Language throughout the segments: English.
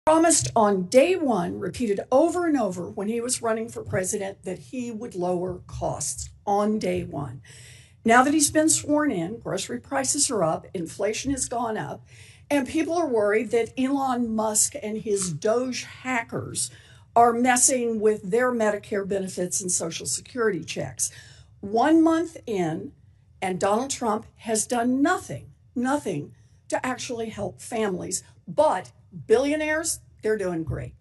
Promised on day one, repeated over and over when he was running for president, that he would lower costs on day one. Now that he's been sworn in, grocery prices are up, inflation has gone up, and people are worried that Elon Musk and his Doge hackers are messing with their Medicare benefits and Social Security checks. 1 month in, and Donald Trump has done nothing to actually help families, but billionaires, they're doing great.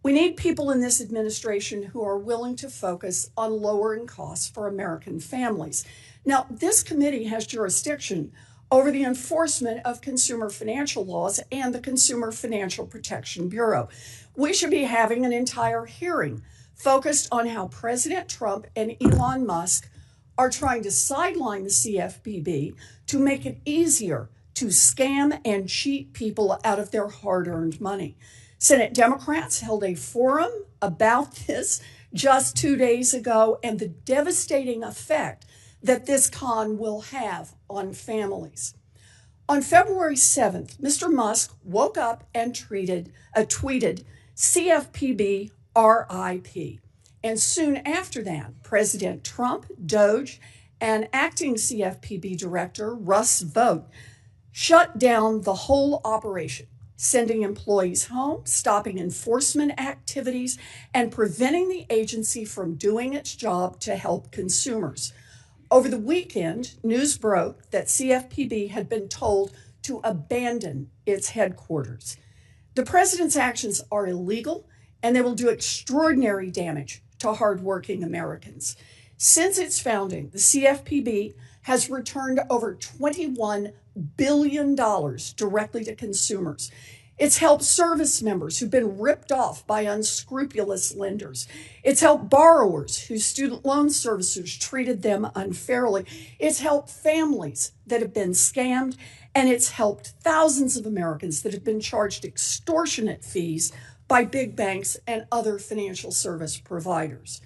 We need people in this administration who are willing to focus on lowering costs for American families. Now, this committee has jurisdiction over the enforcement of consumer financial laws and the Consumer Financial Protection Bureau. We should be having an entire hearing focused on how President Trump and Elon Musk are trying to sideline the CFPB to make it easier to scam and cheat people out of their hard-earned money. Senate Democrats held a forum about this just 2 days ago and the devastating effect that this con will have on families. On February 7th, Mr. Musk woke up and tweeted CFPB RIP. And soon after that, President Trump, Doge, and acting CFPB director Russ Vought shut down the whole operation, sending employees home, stopping enforcement activities, and preventing the agency from doing its job to help consumers. Over the weekend, news broke that CFPB had been told to abandon its headquarters. The president's actions are illegal, and they will do extraordinary damage to hardworking Americans. Since its founding, the CFPB has returned over $21 billion directly to consumers. It's helped service members who've been ripped off by unscrupulous lenders. It's helped borrowers whose student loan servicers treated them unfairly. It's helped families that have been scammed, and it's helped thousands of Americans that have been charged extortionate fees by big banks and other financial service providers.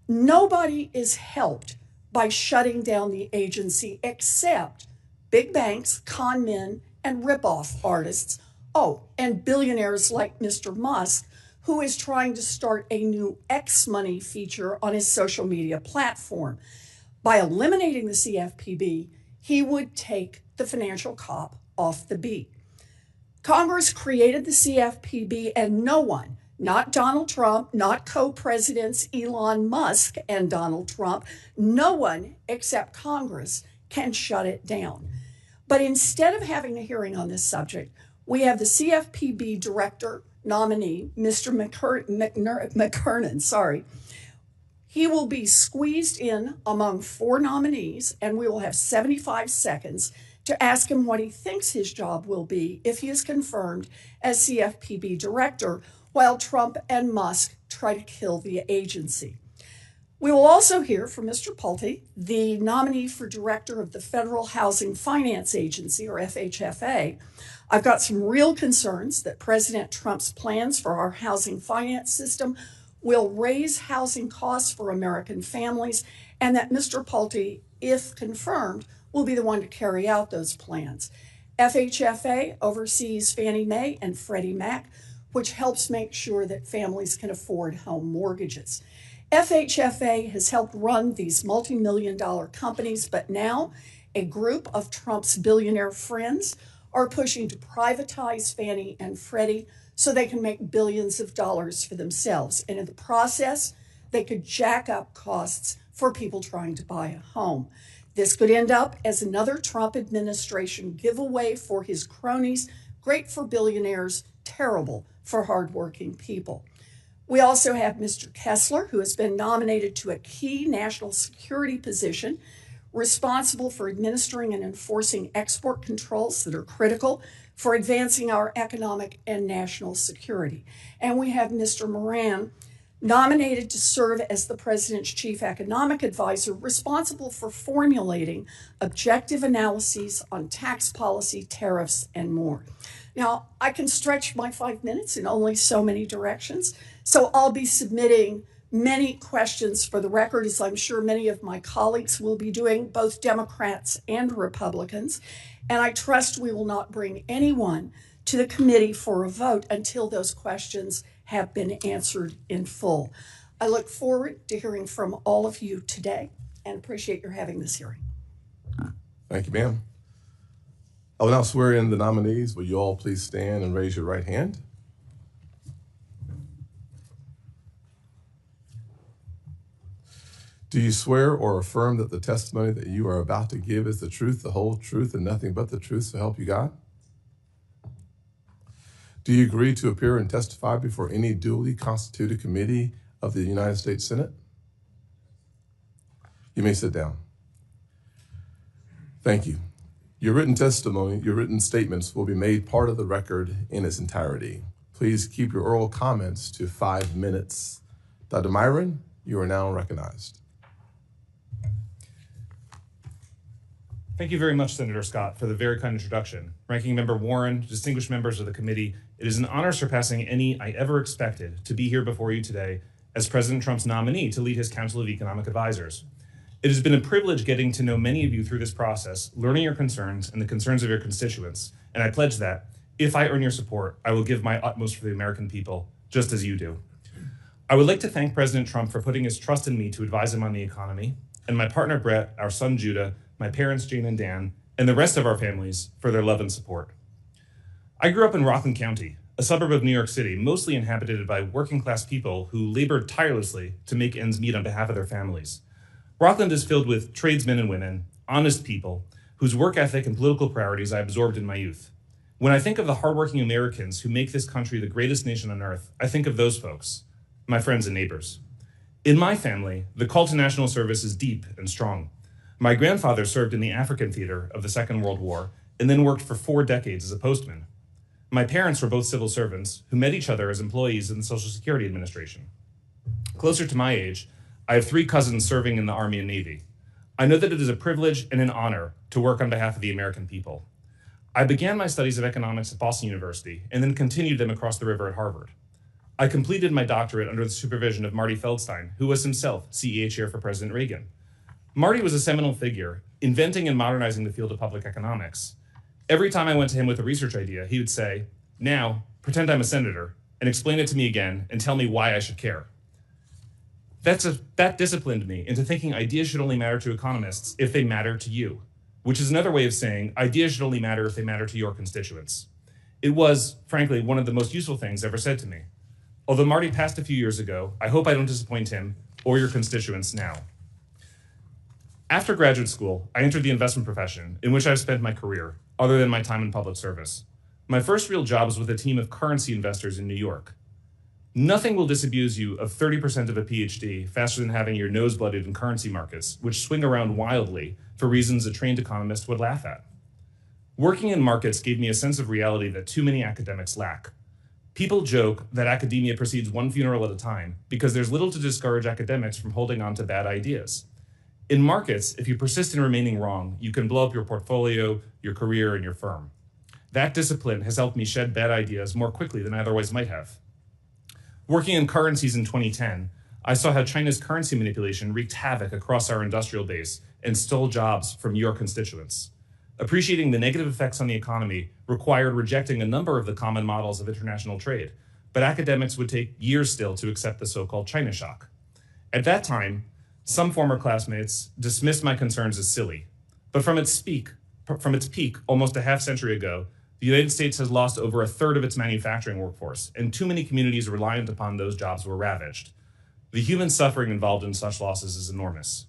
Nobody is helped by shutting down the agency except big banks, con men, and ripoff artists. Oh, and billionaires like Mr. Musk, who is trying to start a new X money feature on his social media platform. By eliminating the CFPB, he would take the financial cop off the beat. Congress created the CFPB, and no one, not Donald Trump, not co-presidents Elon Musk and Donald Trump, no one except Congress can shut it down. But instead of having a hearing on this subject, we have the CFPB director nominee, Mr. McKernan. He will be squeezed in among 4 nominees, and we will have 75 seconds to ask him what he thinks his job will be if he is confirmed as CFPB director, while Trump and Musk try to kill the agency. We will also hear from Mr. Pulte, the nominee for director of the Federal Housing Finance Agency, or FHFA. I've got some real concerns that President Trump's plans for our housing finance system will raise housing costs for American families, and that Mr. Pulte, if confirmed, will be the one to carry out those plans. FHFA oversees Fannie Mae and Freddie Mac, which helps make sure that families can afford home mortgages. FHFA has helped run these multi-million-dollar companies, but now a group of Trump's billionaire friends are pushing to privatize Fannie and Freddie so they can make billions of dollars for themselves. And in the process, they could jack up costs for people trying to buy a home. This could end up as another Trump administration giveaway for his cronies, great for billionaires, terrible for hardworking people. We also have Mr. Kessler, who has been nominated to a key national security position, responsible for administering and enforcing export controls that are critical for advancing our economic and national security. And we have Mr. Moran, nominated to serve as the president's chief economic advisor, responsible for formulating objective analyses on tax policy, tariffs, and more. Now, I can stretch my 5 minutes in only so many directions, so I'll be submitting many questions for the record, as I'm sure many of my colleagues will be doing, both Democrats and Republicans, and I trust we will not bring anyone to the committee for a vote until those questions have been answered in full. I look forward to hearing from all of you today and appreciate your having this hearing. Thank you, ma'am. I will now swear in the nominees. Will you all please stand and raise your right hand? Do you swear or affirm that the testimony that you are about to give is the truth, the whole truth, and nothing but the truth, so help you God? Do you agree to appear and testify before any duly constituted committee of the United States Senate? You may sit down. Thank you. Your written testimony, your written statements will be made part of the record in its entirety. Please keep your oral comments to 5 minutes. Dr. Myron, you are now recognized. Thank you very much, Senator Scott, for the very kind introduction. Ranking Member Warren, distinguished members of the committee, it is an honor surpassing any I ever expected to be here before you today as President Trump's nominee to lead his Council of Economic Advisors. It has been a privilege getting to know many of you through this process, learning your concerns and the concerns of your constituents, and I pledge that, if I earn your support, I will give my utmost for the American people, just as you do. I would like to thank President Trump for putting his trust in me to advise him on the economy, and my partner Brett, our son Judah, my parents Jane and Dan, and the rest of our families for their love and support. I grew up in Rockland County, a suburb of New York City, mostly inhabited by working class people who labored tirelessly to make ends meet on behalf of their families. Rockland is filled with tradesmen and women, honest people, whose work ethic and political priorities I absorbed in my youth. When I think of the hardworking Americans who make this country the greatest nation on earth, I think of those folks, my friends and neighbors. In my family, the call to national service is deep and strong. My grandfather served in the African theater of the Second World War and then worked for 4 decades as a postman. My parents were both civil servants who met each other as employees in the Social Security Administration. Closer to my age, I have 3 cousins serving in the Army and Navy. I know that it is a privilege and an honor to work on behalf of the American people. I began my studies of economics at Boston University and then continued them across the river at Harvard. I completed my doctorate under the supervision of Marty Feldstein, who was himself CEA chair for President Reagan. Marty was a seminal figure, inventing and modernizing the field of public economics. Every time I went to him with a research idea, he would say, "Now, pretend I'm a senator, and explain it to me again, and tell me why I should care." That disciplined me into thinking ideas should only matter to economists if they matter to you, which is another way of saying ideas should only matter if they matter to your constituents. It was, frankly, one of the most useful things ever said to me. Although Marty passed a few years ago, I hope I don't disappoint him or your constituents now. After graduate school, I entered the investment profession, in which I've spent my career, other than my time in public service. My first real job was with a team of currency investors in New York. Nothing will disabuse you of 30% of a PhD faster than having your nose blooded in currency markets, which swing around wildly for reasons a trained economist would laugh at. Working in markets gave me a sense of reality that too many academics lack. People joke that academia proceeds one funeral at a time because there's little to discourage academics from holding on to bad ideas. In markets, if you persist in remaining wrong, you can blow up your portfolio, your career, and your firm. That discipline has helped me shed bad ideas more quickly than I otherwise might have. Working in currencies in 2010, I saw how China's currency manipulation wreaked havoc across our industrial base and stole jobs from your constituents. Appreciating the negative effects on the economy required rejecting a number of the common models of international trade, but academics would take years still to accept the so-called China shock. At that time, some former classmates dismissed my concerns as silly, but from its peak almost a half century ago, the United States has lost over a third of its manufacturing workforce, and too many communities reliant upon those jobs were ravaged. The human suffering involved in such losses is enormous.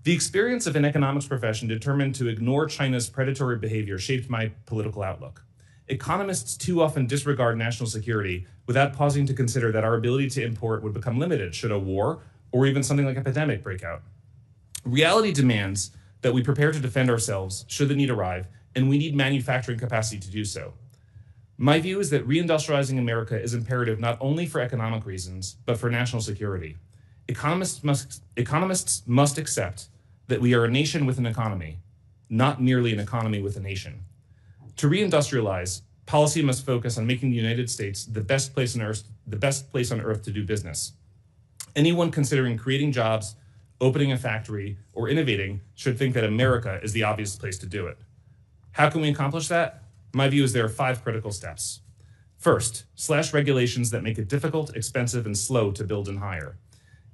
The experience of an economics profession determined to ignore China's predatory behavior shaped my political outlook. Economists too often disregard national security without pausing to consider that our ability to import would become limited should a war or even something like a pandemic break out. Reality demands that we prepare to defend ourselves should the need arrive, and we need manufacturing capacity to do so. My view is that reindustrializing America is imperative not only for economic reasons, but for national security. Economists must accept that we are a nation with an economy, not merely an economy with a nation. To reindustrialize, policy must focus on making the United States the best place on earth to do business. Anyone considering creating jobs, opening a factory, or innovating should think that America is the obvious place to do it. How can we accomplish that? My view is there are 5 critical steps. First, slash regulations that make it difficult, expensive, and slow to build and hire.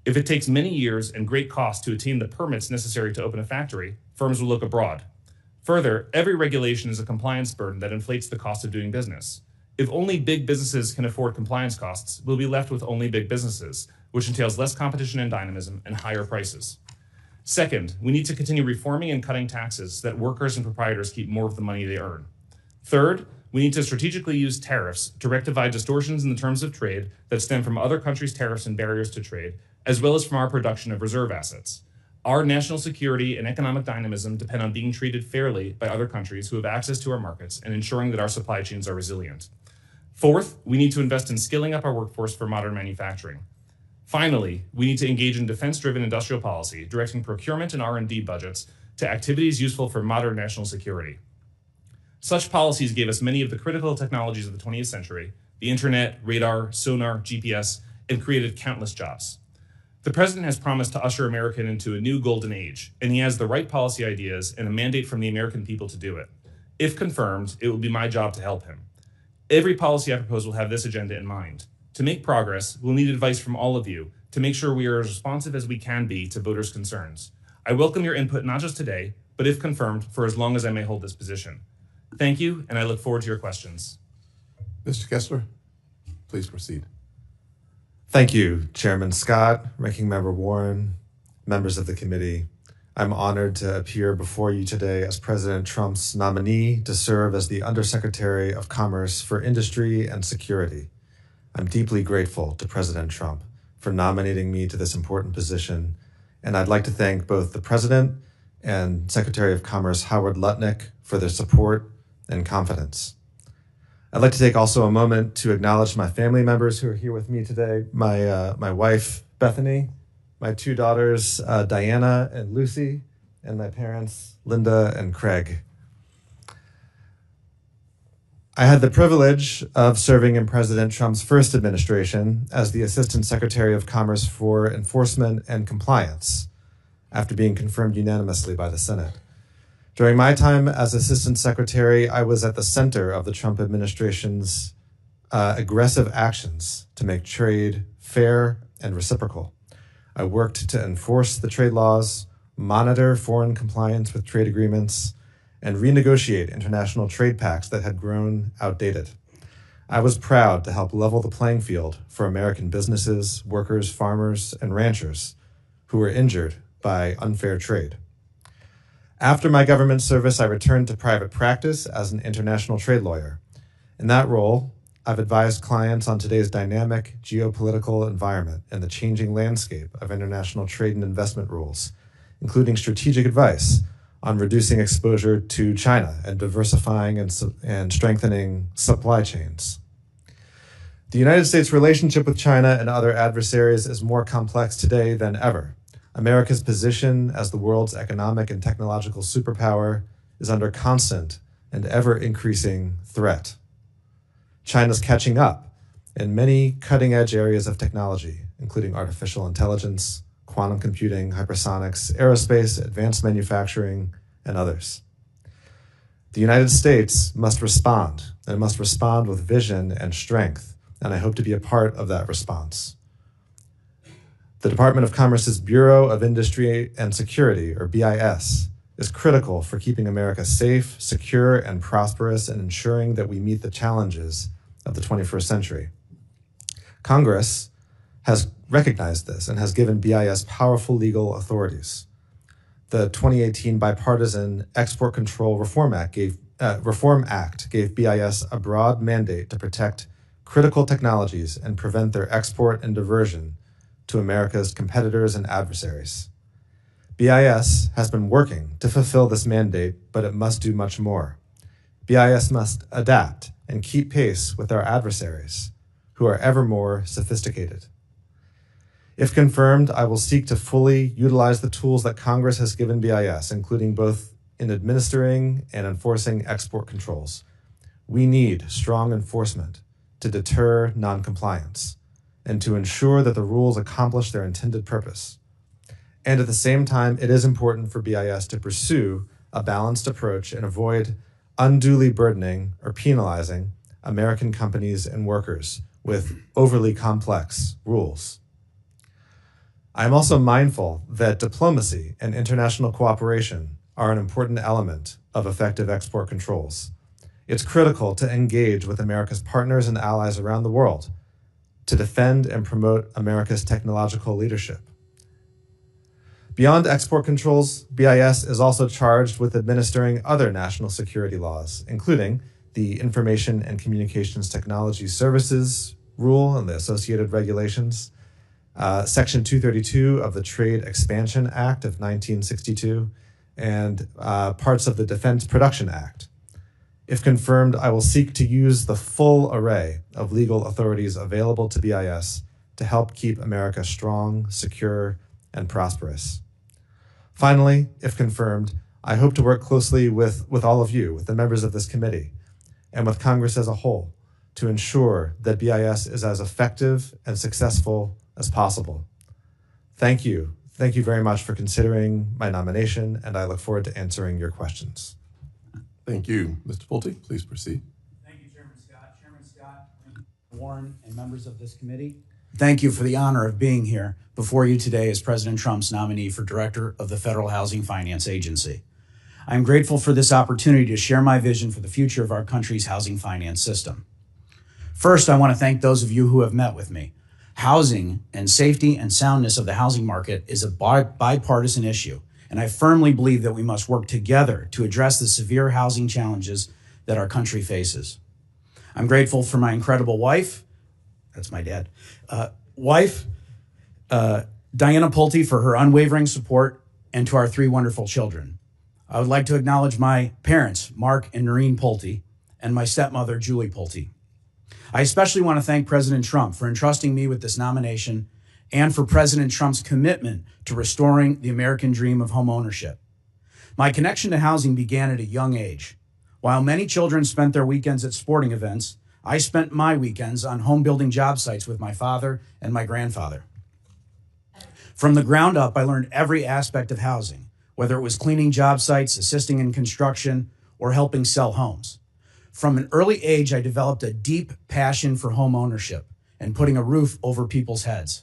If it takes many years and great cost to attain the permits necessary to open a factory, firms will look abroad. Further, every regulation is a compliance burden that inflates the cost of doing business. If only big businesses can afford compliance costs, we'll be left with only big businesses, which entails less competition and dynamism and higher prices. Second, we need to continue reforming and cutting taxes so that workers and proprietors keep more of the money they earn. Third, we need to strategically use tariffs to rectify distortions in the terms of trade that stem from other countries' tariffs and barriers to trade, as well as from our production of reserve assets. Our national security and economic dynamism depend on being treated fairly by other countries who have access to our markets and ensuring that our supply chains are resilient. Fourth, we need to invest in skilling up our workforce for modern manufacturing. Finally, we need to engage in defense-driven industrial policy, directing procurement and R&D budgets to activities useful for modern national security. Such policies gave us many of the critical technologies of the 20th century, the internet, radar, sonar, GPS, and created countless jobs. The president has promised to usher America into a new golden age, and he has the right policy ideas and a mandate from the American people to do it. If confirmed, it will be my job to help him. Every policy I propose will have this agenda in mind. To make progress, we'll need advice from all of you to make sure we are as responsive as we can be to voters' concerns. I welcome your input not just today, but if confirmed, for as long as I may hold this position. Thank you, and I look forward to your questions. Mr. Kessler, please proceed. Thank you, Chairman Scott, Ranking Member Warren, members of the committee. I'm honored to appear before you today as President Trump's nominee to serve as the Undersecretary of Commerce for Industry and Security. I'm deeply grateful to President Trump for nominating me to this important position, and I'd like to thank both the President and Secretary of Commerce Howard Lutnick for their support and confidence. I'd like to take also a moment to acknowledge my family members who are here with me today, my wife, Bethany, my 2 daughters, Diana and Lucy, and my parents, Linda and Craig. I had the privilege of serving in President Trump's first administration as the Assistant Secretary of Commerce for Enforcement and Compliance, after being confirmed unanimously by the Senate. During my time as Assistant Secretary, I was at the center of the Trump administration's aggressive actions to make trade fair and reciprocal. I worked to enforce the trade laws, monitor foreign compliance with trade agreements, and renegotiate international trade pacts that had grown outdated. I was proud to help level the playing field for American businesses, workers, farmers, and ranchers who were injured by unfair trade. After my government service, I returned to private practice as an international trade lawyer. In that role, I've advised clients on today's dynamic geopolitical environment and the changing landscape of international trade and investment rules, including strategic advice on reducing exposure to China and diversifying and strengthening supply chains. The United States' relationship with China and other adversaries is more complex today than ever. America's position as the world's economic and technological superpower is under constant and ever-increasing threat. China's catching up in many cutting-edge areas of technology, including artificial intelligence, quantum computing, hypersonics, aerospace, advanced manufacturing, and others. The United States must respond, and must respond with vision and strength, and I hope to be a part of that response. The Department of Commerce's Bureau of Industry and Security, or BIS, is critical for keeping America safe, secure, and prosperous, and ensuring that we meet the challenges of the 21st century. Congress has recognized this and has given BIS powerful legal authorities. The 2018 Bipartisan Export Control Reform Act gave BIS a broad mandate to protect critical technologies and prevent their export and diversion to America's competitors and adversaries. BIS has been working to fulfill this mandate, but it must do much more. BIS must adapt and keep pace with our adversaries, who are ever more sophisticated. If confirmed, I will seek to fully utilize the tools that Congress has given BIS, including both in administering and enforcing export controls. We need strong enforcement to deter noncompliance and to ensure that the rules accomplish their intended purpose. And at the same time, it is important for BIS to pursue a balanced approach and avoid unduly burdening or penalizing American companies and workers with overly complex rules. I am also mindful that diplomacy and international cooperation are an important element of effective export controls. It's critical to engage with America's partners and allies around the world to defend and promote America's technological leadership. Beyond export controls, BIS is also charged with administering other national security laws, including the Information and Communications Technology Services Rule and the associated regulations, Section 232 of the Trade Expansion Act of 1962, and parts of the Defense Production Act. If confirmed, I will seek to use the full array of legal authorities available to BIS to help keep America strong, secure, and prosperous. Finally, if confirmed, I hope to work closely with all of you, with the members of this committee, and with Congress as a whole to ensure that BIS is as effective and successful as possible. Thank you. Thank you very much for considering my nomination, and I look forward to answering your questions. Thank you. Mr. Pulte, please proceed. Thank you, Chairman Scott. Chairman Scott, Warren, and members of this committee, thank you for the honor of being here before you today as President Trump's nominee for Director of the Federal Housing Finance Agency. I am grateful for this opportunity to share my vision for the future of our country's housing finance system. First, I want to thank those of you who have met with me. Housing and safety and soundness of the housing market is a bipartisan issue, and I firmly believe that we must work together to address the severe housing challenges that our country faces. I'm grateful for my incredible wife, that's my dad, Diana Pulte, for her unwavering support, and to our 3 wonderful children. I would like to acknowledge my parents, Mark and Noreen Pulte, and my stepmother, Julie Pulte. I especially want to thank President Trump for entrusting me with this nomination and for President Trump's commitment to restoring the American dream of homeownership. My connection to housing began at a young age. While many children spent their weekends at sporting events, I spent my weekends on home building job sites with my father and my grandfather. From the ground up, I learned every aspect of housing, whether it was cleaning job sites, assisting in construction, or helping sell homes. From an early age, I developed a deep passion for home ownership and putting a roof over people's heads.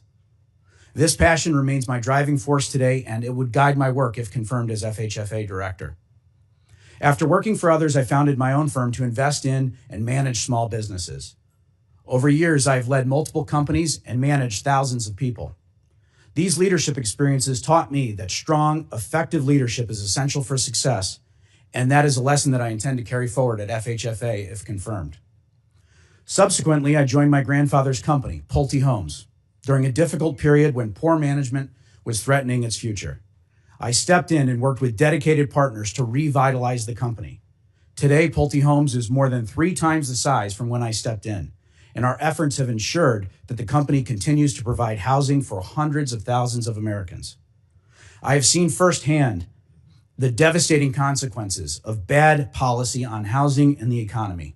This passion remains my driving force today, and it would guide my work if confirmed as FHFA director. After working for others, I founded my own firm to invest in and manage small businesses. Over years, I've led multiple companies and managed thousands of people. These leadership experiences taught me that strong, effective leadership is essential for success, and that is a lesson that I intend to carry forward at FHFA if confirmed. Subsequently, I joined my grandfather's company, Pulte Homes, during a difficult period when poor management was threatening its future. I stepped in and worked with dedicated partners to revitalize the company. Today, Pulte Homes is more than 3 times the size from when I stepped in, and our efforts have ensured that the company continues to provide housing for hundreds of thousands of Americans. I have seen firsthand the devastating consequences of bad policy on housing and the economy.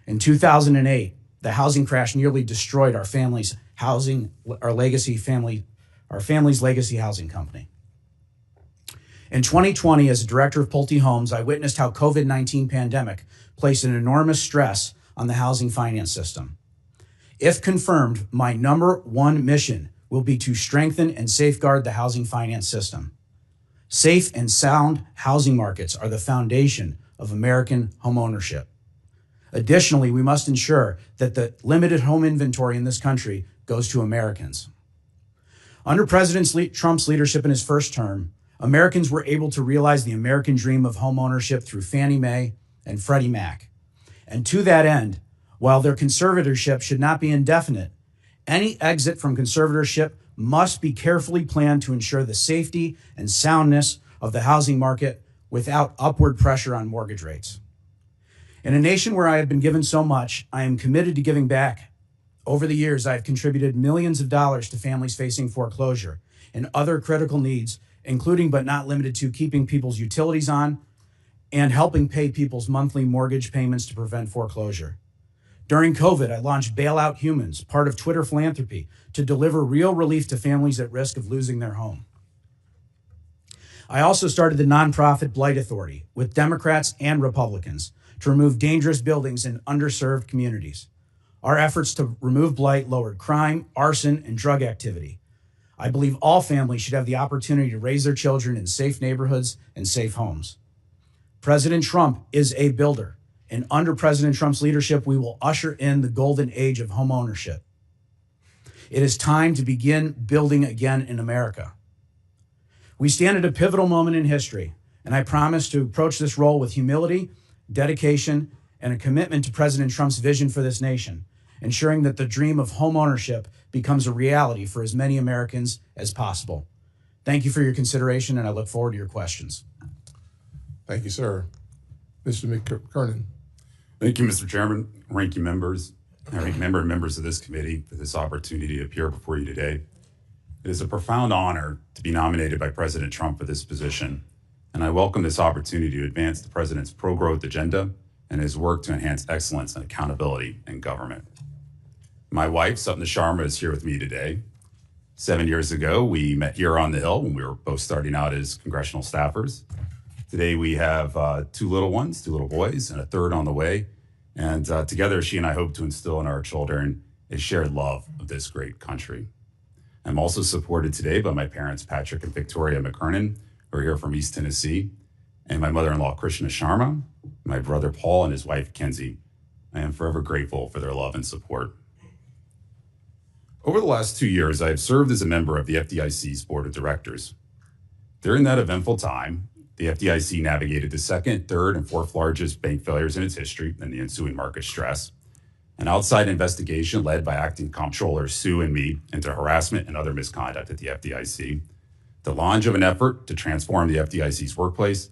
In 2008, the housing crash nearly destroyed our family's legacy housing company. In 2020, as a director of Pulte Homes, I witnessed how COVID-19 pandemic placed an enormous stress on the housing finance system. If confirmed, my #1 mission will be to strengthen and safeguard the housing finance system. Safe and sound housing markets are the foundation of American homeownership. Additionally, we must ensure that the limited home inventory in this country goes to Americans. Under President Trump's leadership in his first term, Americans were able to realize the American dream of homeownership through Fannie Mae and Freddie Mac. And to that end, while their conservatorship should not be indefinite, any exit from conservatorship must be carefully planned to ensure the safety and soundness of the housing market without upward pressure on mortgage rates. In a nation where I have been given so much, I am committed to giving back. Over the years, I have contributed millions of dollars to families facing foreclosure and other critical needs, including but not limited to keeping people's utilities on and helping pay people's monthly mortgage payments to prevent foreclosure. During COVID, I launched Bailout Humans, part of Twitter philanthropy, to deliver real relief to families at risk of losing their home. I also started the nonprofit Blight Authority with Democrats and Republicans to remove dangerous buildings in underserved communities. Our efforts to remove blight lowered crime, arson, and drug activity. I believe all families should have the opportunity to raise their children in safe neighborhoods and safe homes. President Trump is a builder, and under President Trump's leadership, we will usher in the golden age of homeownership. It is time to begin building again in America. We stand at a pivotal moment in history, and I promise to approach this role with humility, dedication, and a commitment to President Trump's vision for this nation, ensuring that the dream of homeownership becomes a reality for as many Americans as possible. Thank you for your consideration, and I look forward to your questions. Thank you, sir. Mr. McKernan. Thank you, Mr. Chairman, ranking members, and members of this committee for this opportunity to appear before you today. It is a profound honor to be nominated by President Trump for this position, and I welcome this opportunity to advance the president's pro-growth agenda and his work to enhance excellence and accountability in government. My wife, Sapna Sharma, is here with me today. 7 years ago, we met here on the Hill when we were both starting out as congressional staffers. Today, we have two little ones, two little boys, and a third on the way. And together, she and I hope to instill in our children a shared love of this great country. I'm also supported today by my parents, Patrick and Victoria McKernan, who are here from East Tennessee, and my mother-in-law, Krishna Sharma, my brother, Paul, and his wife, Kenzie. I am forever grateful for their love and support. Over the last 2 years, I have served as a member of the FDIC's board of directors. During that eventful time, the FDIC navigated the second, third, and fourth largest bank failures in its history and the ensuing market stress. An outside investigation led by acting comptroller Sue and me into harassment and other misconduct at the FDIC, the launch of an effort to transform the FDIC's workplace,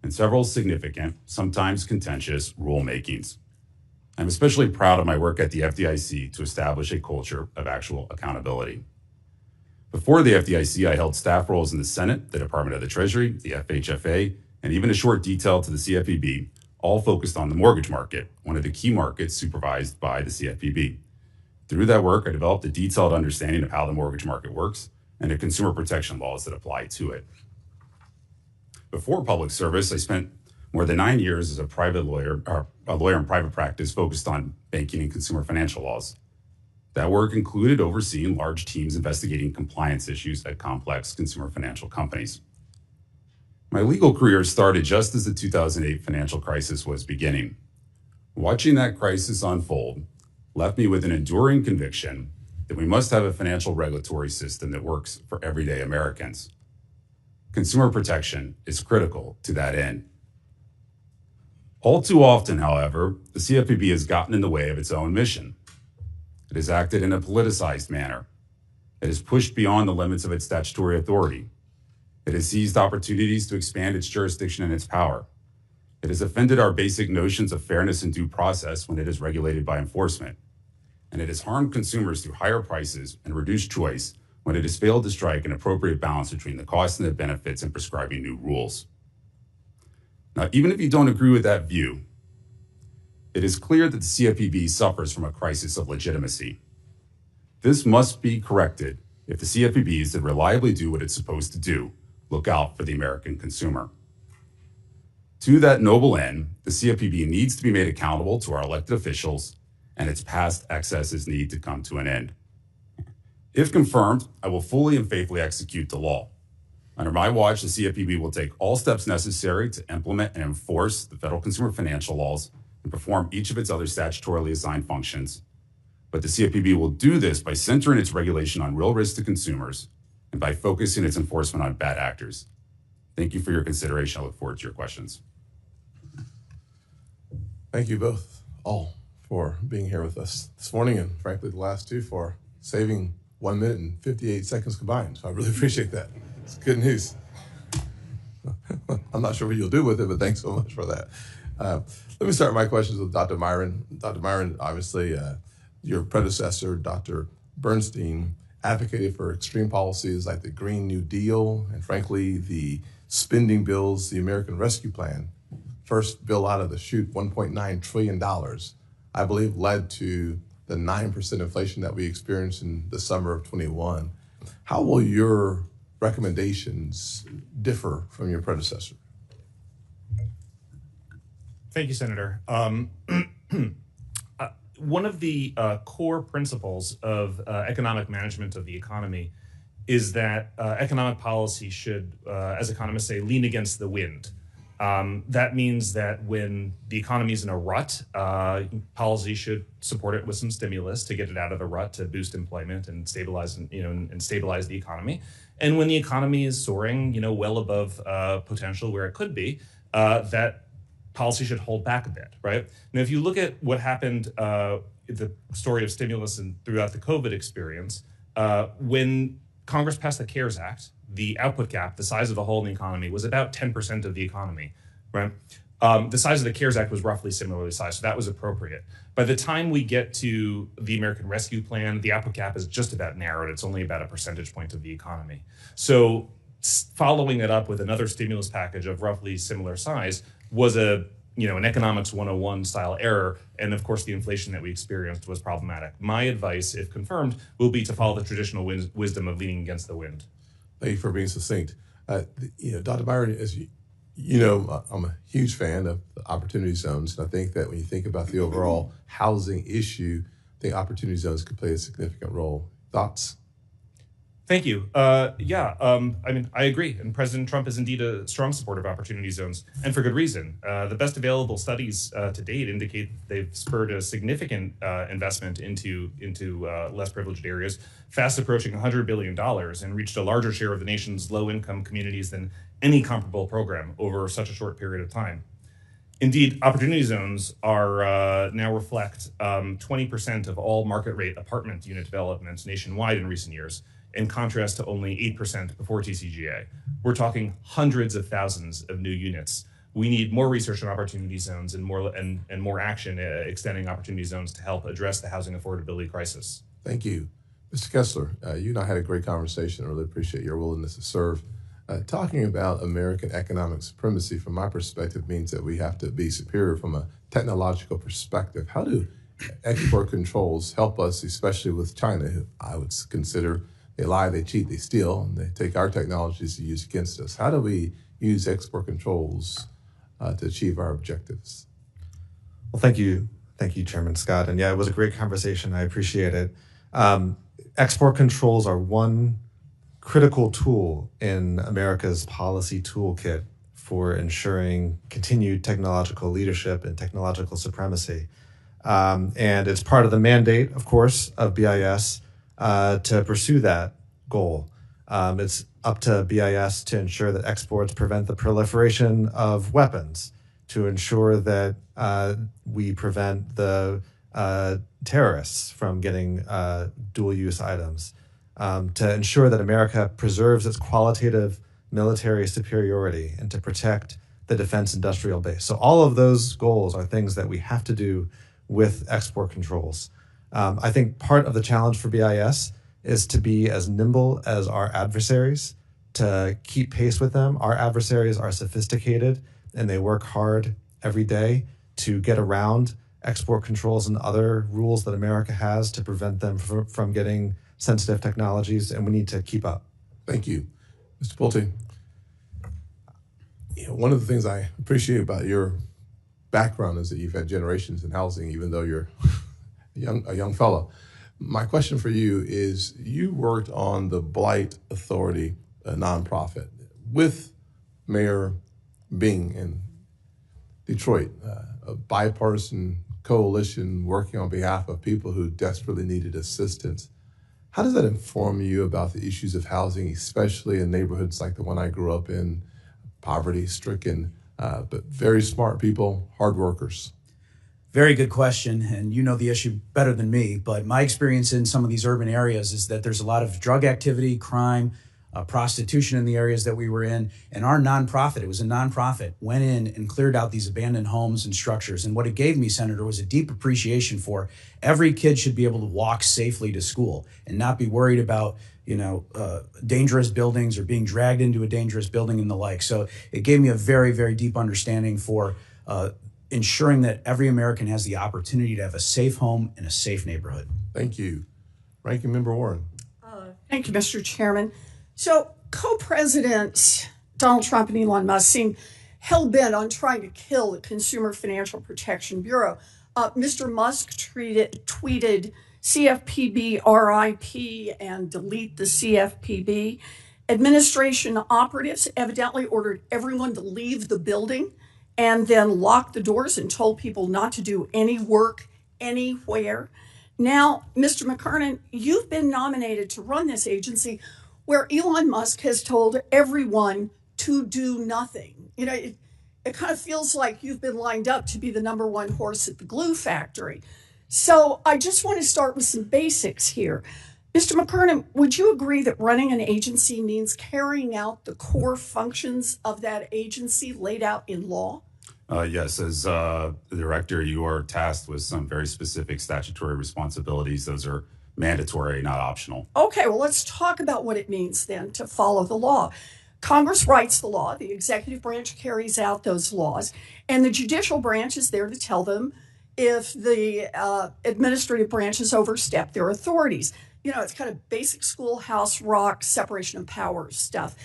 and several significant, sometimes contentious, rulemakings. I'm especially proud of my work at the FDIC to establish a culture of actual accountability. Before the FDIC, I held staff roles in the Senate, the Department of the Treasury, the FHFA, and even a short detail to the CFPB, all focused on the mortgage market, one of the key markets supervised by the CFPB. Through that work, I developed a detailed understanding of how the mortgage market works and the consumer protection laws that apply to it. Before public service, I spent more than 9 years as a lawyer in private practice focused on banking and consumer financial laws. That work included overseeing large teams investigating compliance issues at complex consumer financial companies. My legal career started just as the 2008 financial crisis was beginning. Watching that crisis unfold left me with an enduring conviction that we must have a financial regulatory system that works for everyday Americans. Consumer protection is critical to that end. All too often, however, the CFPB has gotten in the way of its own mission. It has acted in a politicized manner. It has pushed beyond the limits of its statutory authority. It has seized opportunities to expand its jurisdiction and its power. It has offended our basic notions of fairness and due process when it is regulated by enforcement. And it has harmed consumers through higher prices and reduced choice when it has failed to strike an appropriate balance between the costs and the benefits in prescribing new rules. Now, even if you don't agree with that view, it is clear that the CFPB suffers from a crisis of legitimacy. This must be corrected if the CFPBs that reliably do what it's supposed to do look out for the American consumer. To that noble end, the CFPB needs to be made accountable to our elected officials, and its past excesses need to come to an end. If confirmed, I will fully and faithfully execute the law. Under my watch, the CFPB will take all steps necessary to implement and enforce the federal consumer financial laws and perform each of its other statutorily assigned functions. But the CFPB will do this by centering its regulation on real risk to consumers and by focusing its enforcement on bad actors. Thank you for your consideration. I look forward to your questions. Thank you both, all, for being here with us this morning, and frankly, the last two for saving 1 minute and 58 seconds combined. So I really appreciate that. It's good news. I'm not sure what you'll do with it, but thanks so much for that. Let me start my questions with Dr. Myron. Dr. Myron, obviously, your predecessor, Dr. Bernstein, advocated for extreme policies like the Green New Deal and, frankly, the spending bills, the American Rescue Plan. First bill out of the chute, $1.9 trillion, I believe led to the 9% inflation that we experienced in the summer of 21. How will your recommendations differ from your predecessor? Thank you, Senator. One of the core principles of economic management of the economy is that economic policy should, as economists say, lean against the wind. That means that when the economy is in a rut, policy should support it with some stimulus to get it out of the rut, to boost employment and stabilize, and stabilize the economy. And when the economy is soaring, well above potential where it could be, that policy should hold back a bit, right? Now, if you look at what happened, the story of stimulus and throughout the COVID experience, when Congress passed the CARES Act, the output gap, the size of the hole in the economy, was about 10% of the economy, right? The size of the CARES Act was roughly similarly sized, so that was appropriate. By the time we get to the American Rescue Plan, the output gap is just about narrowed. It's only about a percentage point of the economy. So following it up with another stimulus package of roughly similar size was an economics 101 style error. And of course, the inflation that we experienced was problematic. My advice, if confirmed, will be to follow the traditional wisdom of leaning against the wind. Thank you for being succinct. Dr. Byron, as you know, I'm a huge fan of the opportunity zones. And I think that when you think about the overall housing issue, I think opportunity zones could play a significant role. Thoughts? Thank you. I agree. And President Trump is indeed a strong supporter of opportunity zones, and for good reason. The best available studies to date indicate they've spurred a significant investment into less privileged areas, fast approaching $100 billion, and reached a larger share of the nation's low-income communities than any comparable program over such a short period of time. Indeed, opportunity zones are now reflect 20% of all market rate apartment unit developments nationwide in recent years, in contrast to only 8% before TCGA. We're talking hundreds of thousands of new units. We need more research on opportunity zones and more action extending opportunity zones to help address the housing affordability crisis. Thank you. Mr. Kessler, you and I had a great conversation. I really appreciate your willingness to serve. Talking about American economic supremacy, from my perspective, means that we have to be superior from a technological perspective. How do export controls help us, especially with China, who I would consider they lie, they cheat, they steal, and they take our technologies to use against us? How do we use export controls to achieve our objectives? Well, thank you, Chairman Scott. And yeah, it was a great conversation. I appreciate it. Export controls are one critical tool in America's policy toolkit for ensuring continued technological leadership and technological supremacy. And it's part of the mandate, of course, of BIS to pursue that goal. It's up to BIS to ensure that exports prevent the proliferation of weapons, to ensure that we prevent the terrorists from getting dual-use items, to ensure that America preserves its qualitative military superiority, and to protect the defense industrial base. So all of those goals are things that we have to do with export controls. I think part of the challenge for BIS is to be as nimble as our adversaries, to keep pace with them. Our adversaries are sophisticated and they work hard every day to get around export controls and other rules that America has to prevent them from getting sensitive technologies, and we need to keep up. Thank you. Mr. Pulte, one of the things I appreciate about your background is that you've had generations in housing, even though you're a young fellow. My question for you is, you worked on the Blight Authority, a nonprofit, with Mayor Bing in Detroit, a bipartisan coalition working on behalf of people who desperately needed assistance. How does that inform you about the issues of housing, especially in neighborhoods like the one I grew up in, poverty-stricken, but very smart people, hard workers? Very good question, and you know the issue better than me, but my experience in some of these urban areas is that there's a lot of drug activity, crime, prostitution in the areas that we were in, and our nonprofit, it was a nonprofit, went in and cleared out these abandoned homes and structures. And what it gave me, Senator, was a deep appreciation for every kid should be able to walk safely to school and not be worried about dangerous buildings or being dragged into a dangerous building and the like. So it gave me a very, very deep understanding for ensuring that every American has the opportunity to have a safe home and a safe neighborhood. Thank you. Ranking Member Warren. Thank you, Mr. Chairman. So co-presidents Donald Trump and Elon Musk seem hell-bent on trying to kill the Consumer Financial Protection Bureau. Mr. Musk tweeted CFPB RIP and delete the CFPB. Administration operatives evidently ordered everyone to leave the building and then locked the doors and told people not to do any work anywhere. Now, Mr. McKernan, you've been nominated to run this agency where Elon Musk has told everyone to do nothing. You know, it kind of feels like you've been lined up to be the number one horse at the glue factory. So I just want to start with some basics here. Mr. McKernan, would you agree that running an agency means carrying out the core functions of that agency laid out in law? Yes, as the director, you are tasked with some very specific statutory responsibilities. Those are mandatory, not optional. Okay, well, let's talk about what it means then to follow the law. Congress writes the law, the executive branch carries out those laws, and the judicial branch is there to tell them if the administrative branches overstep their authorities. You know, it's kind of basic schoolhouse rock, separation of powers stuff.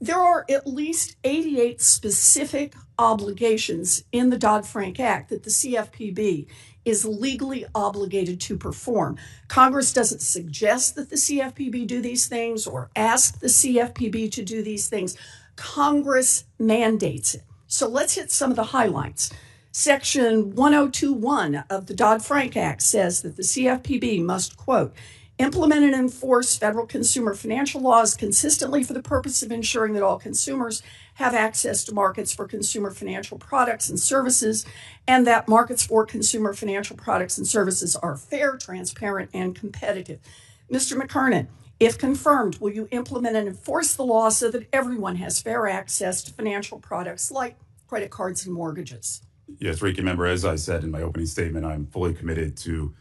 There are at least 88 specific obligations in the Dodd-Frank Act that the CFPB is legally obligated to perform. Congress doesn't suggest that the CFPB do these things or ask the CFPB to do these things. Congress mandates it. So let's hit some of the highlights. Section 1021 of the Dodd-Frank Act says that the CFPB must, quote, implement and enforce federal consumer financial laws consistently for the purpose of ensuring that all consumers have access to markets for consumer financial products and services, and that markets for consumer financial products and services are fair, transparent, and competitive. Mr. McKernan, if confirmed, will you implement and enforce the law so that everyone has fair access to financial products like credit cards and mortgages? Yes, ranking member, as I said in my opening statement, I'm fully committed to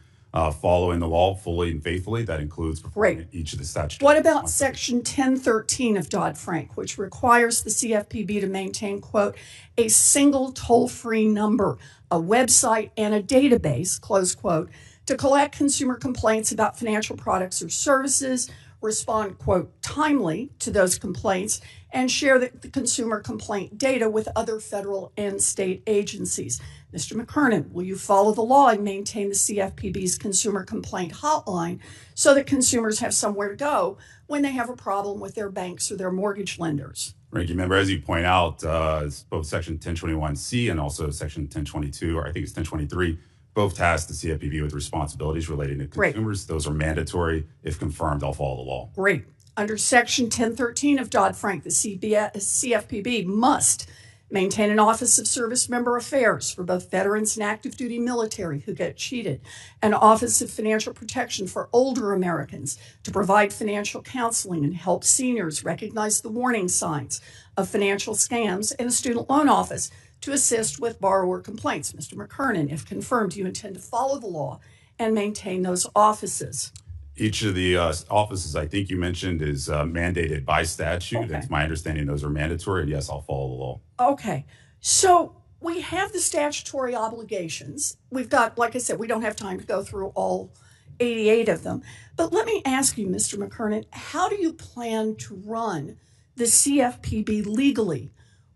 following the law fully and faithfully. That includes performing each of the statutory. What about Section 1013 of Dodd-Frank, which requires the CFPB to maintain, quote, a single toll-free number, a website, and a database, close quote, to collect consumer complaints about financial products or services, respond, quote, timely to those complaints, and share the consumer complaint data with other federal and state agencies? Mr. McKernan, will you follow the law and maintain the CFPB's consumer complaint hotline so that consumers have somewhere to go when they have a problem with their banks or their mortgage lenders? Ranking member, as you point out, both Section 1021C and also Section 1022, or I think it's 1023, both task the CFPB with responsibilities relating to consumers. Those are mandatory. If confirmed, I'll follow the law. Great. Under Section 1013 of Dodd-Frank, the CFPB must maintain an Office of Service Member Affairs for both veterans and active duty military who get cheated, an Office of Financial Protection for older Americans to provide financial counseling and help seniors recognize the warning signs of financial scams, and a student loan office to assist with borrower complaints. Mr. McKernan, if confirmed, do you intend to follow the law and maintain those offices? Each of the offices I think you mentioned is mandated by statute. Okay. It's my understanding those are mandatory. Yes, I'll follow the law. Okay. So we have the statutory obligations. We've got, like I said, we don't have time to go through all 88 of them. But let me ask you, Mr. McKernan, how do you plan to run the CFPB legally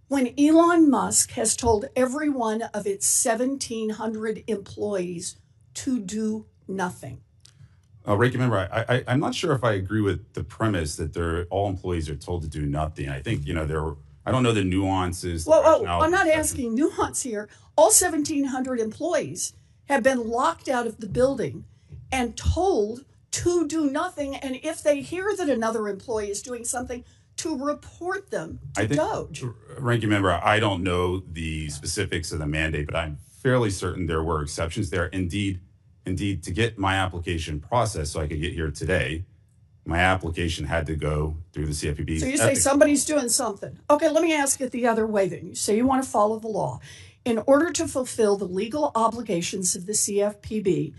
when Elon Musk has told every one of its 1,700 employees to do nothing? Ranking member, I'm not sure if I agree with the premise that all employees are told to do nothing. I think, I don't know the nuances. Well, I'm not asking nuance here. All 1,700 employees have been locked out of the building and told to do nothing. And if they hear that another employee is doing something, to report them to DOJ. Ranking member, I don't know the specifics of the mandate, but I'm fairly certain there were exceptions there. Indeed, to get my application processed so I could get here today, my application had to go through the CFPB. So you say somebody's doing something. Okay, let me ask it the other way then. You say you want to follow the law. In order to fulfill the legal obligations of the CFPB,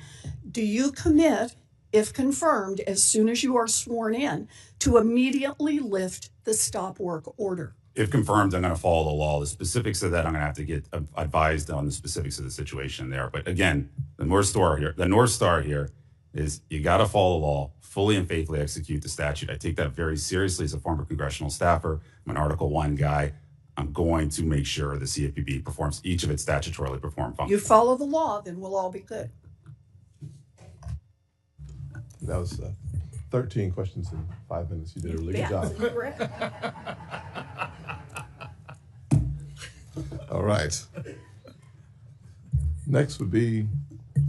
do you commit, if confirmed, as soon as you are sworn in, to immediately lift the stop work order? If confirmed, I'm going to follow the law. The specifics of that, I'm going to have to get advised on the specifics of the situation there. But again, the North Star here is you got to follow the law, fully and faithfully execute the statute. I take that very seriously as a former congressional staffer. I'm an Article 1 guy. I'm going to make sure the CFPB performs each of its statutorily performed You functions. follow the law, then we'll all be good. That was 13 questions in 5 minutes. You did a really good job. Correct. All right. Next would be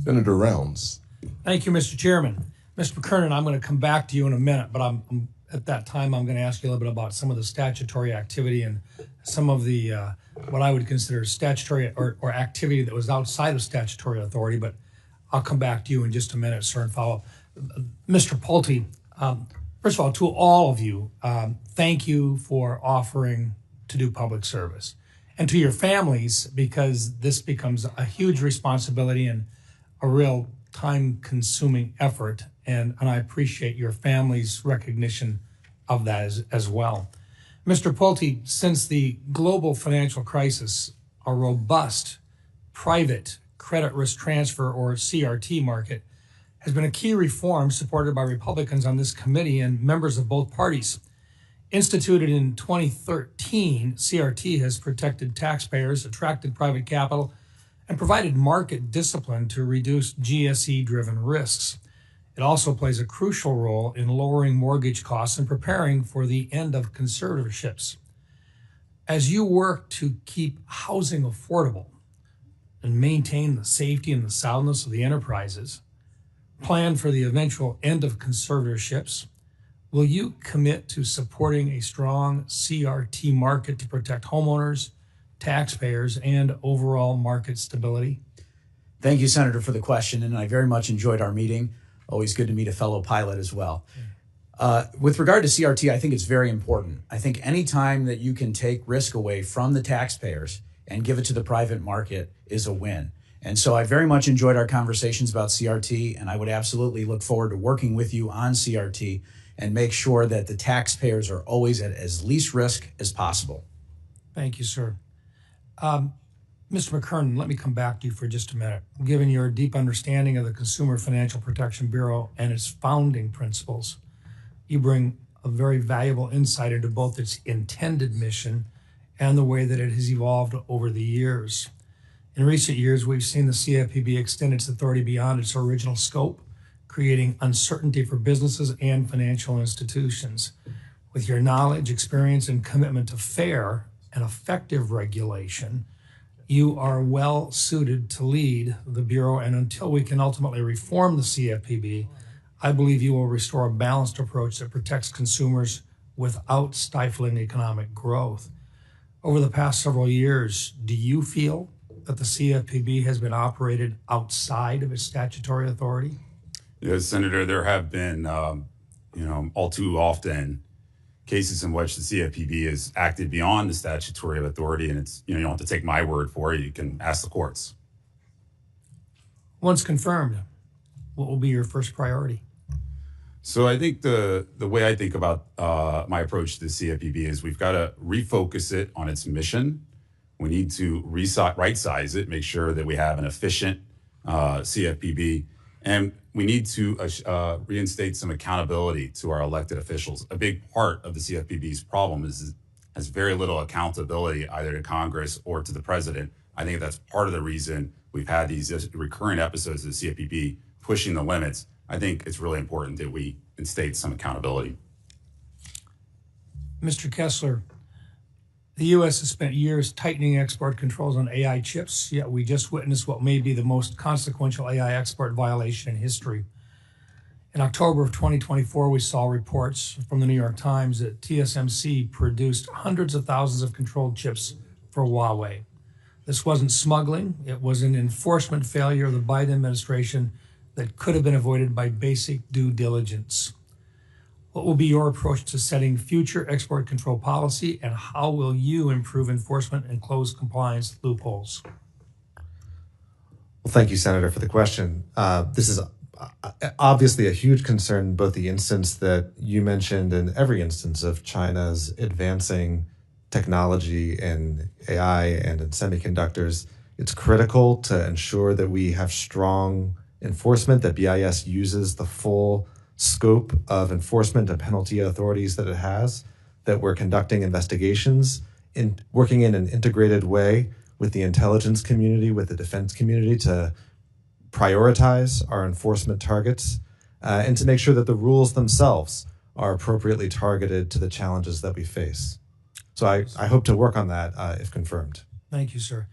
Senator Rounds. Thank you, Mr. Chairman. Mr. McKernan, I'm going to come back to you in a minute, but at that time, I'm going to ask you a little bit about some of the statutory activity and some of the, what I would consider statutory or activity that was outside of statutory authority, but I'll come back to you in just a minute, sir, and follow up. Mr. Pulte, first of all, to all of you, thank you for offering to do public service. And to your families, because this becomes a huge responsibility and a real time-consuming effort, and I appreciate your family's recognition of that as well. Mr. Pulte, since the global financial crisis, a robust private credit risk transfer, or CRT, market has been a key reform supported by Republicans on this committee and members of both parties. Instituted in 2013, CRT has protected taxpayers, attracted private capital, and provided market discipline to reduce GSE-driven risks. It also plays a crucial role in lowering mortgage costs and preparing for the end of conservatorships. As you work to keep housing affordable and maintain the safety and the soundness of the enterprises, plan for the eventual end of conservatorships, will you commit to supporting a strong CRT market to protect homeowners, taxpayers, and overall market stability? Thank you, Senator, for the question, and I very much enjoyed our meeting. Always good to meet a fellow pilot as well. With regard to CRT, I think it's very important. I think any time that you can take risk away from the taxpayers and give it to the private market is a win. And so I very much enjoyed our conversations about CRT, and I would absolutely look forward to working with you on CRT and make sure that the taxpayers are always at as least risk as possible. Thank you, sir. Mr. McKernan, let me come back to you for just a minute. Given your deep understanding of the Consumer Financial Protection Bureau and its founding principles, you bring a very valuable insight into both its intended mission and the way that it has evolved over the years. In recent years, we've seen the CFPB extend its authority beyond its original scope, creating uncertainty for businesses and financial institutions. With your knowledge, experience, and commitment to fair and effective regulation, you are well suited to lead the Bureau, and until we can ultimately reform the CFPB, I believe you will restore a balanced approach that protects consumers without stifling economic growth. Over the past several years, do you feel that the CFPB has been operated outside of its statutory authority? Yes, Senator, there have been, all too often cases in which the CFPB has acted beyond the statutory authority, and it's, you don't have to take my word for it. You can ask the courts. Once confirmed, what will be your first priority? So I think the way I think about my approach to the CFPB is we've got to refocus it on its mission. We need to right-size it, make sure that we have an efficient CFPB, and we need to reinstate some accountability to our elected officials. A big part of the CFPB's problem has very little accountability either to Congress or to the president. I think that's part of the reason we've had these recurring episodes of the CFPB pushing the limits. I think it's really important that we instate some accountability. Mr. Kessler, the U.S. has spent years tightening export controls on AI chips, yet we just witnessed what may be the most consequential AI export violation in history. In October of 2024, we saw reports from the New York Times that TSMC produced hundreds of thousands of controlled chips for Huawei. This wasn't smuggling, it was an enforcement failure of the Biden administration that could have been avoided by basic due diligence. What will be your approach to setting future export control policy, and how will you improve enforcement and close compliance loopholes? Well, thank you, Senator, for the question. This is obviously a huge concern, both the instance that you mentioned and every instance of China's advancing technology in AI and in semiconductors. It's critical to ensure that we have strong enforcement, that BIS uses the full scope of enforcement and penalty authorities that it has, that we're conducting investigations, working in an integrated way with the intelligence community, with the defense community, to prioritize our enforcement targets, and to make sure that the rules themselves are appropriately targeted to the challenges that we face. So I hope to work on that if confirmed. Thank you, sir.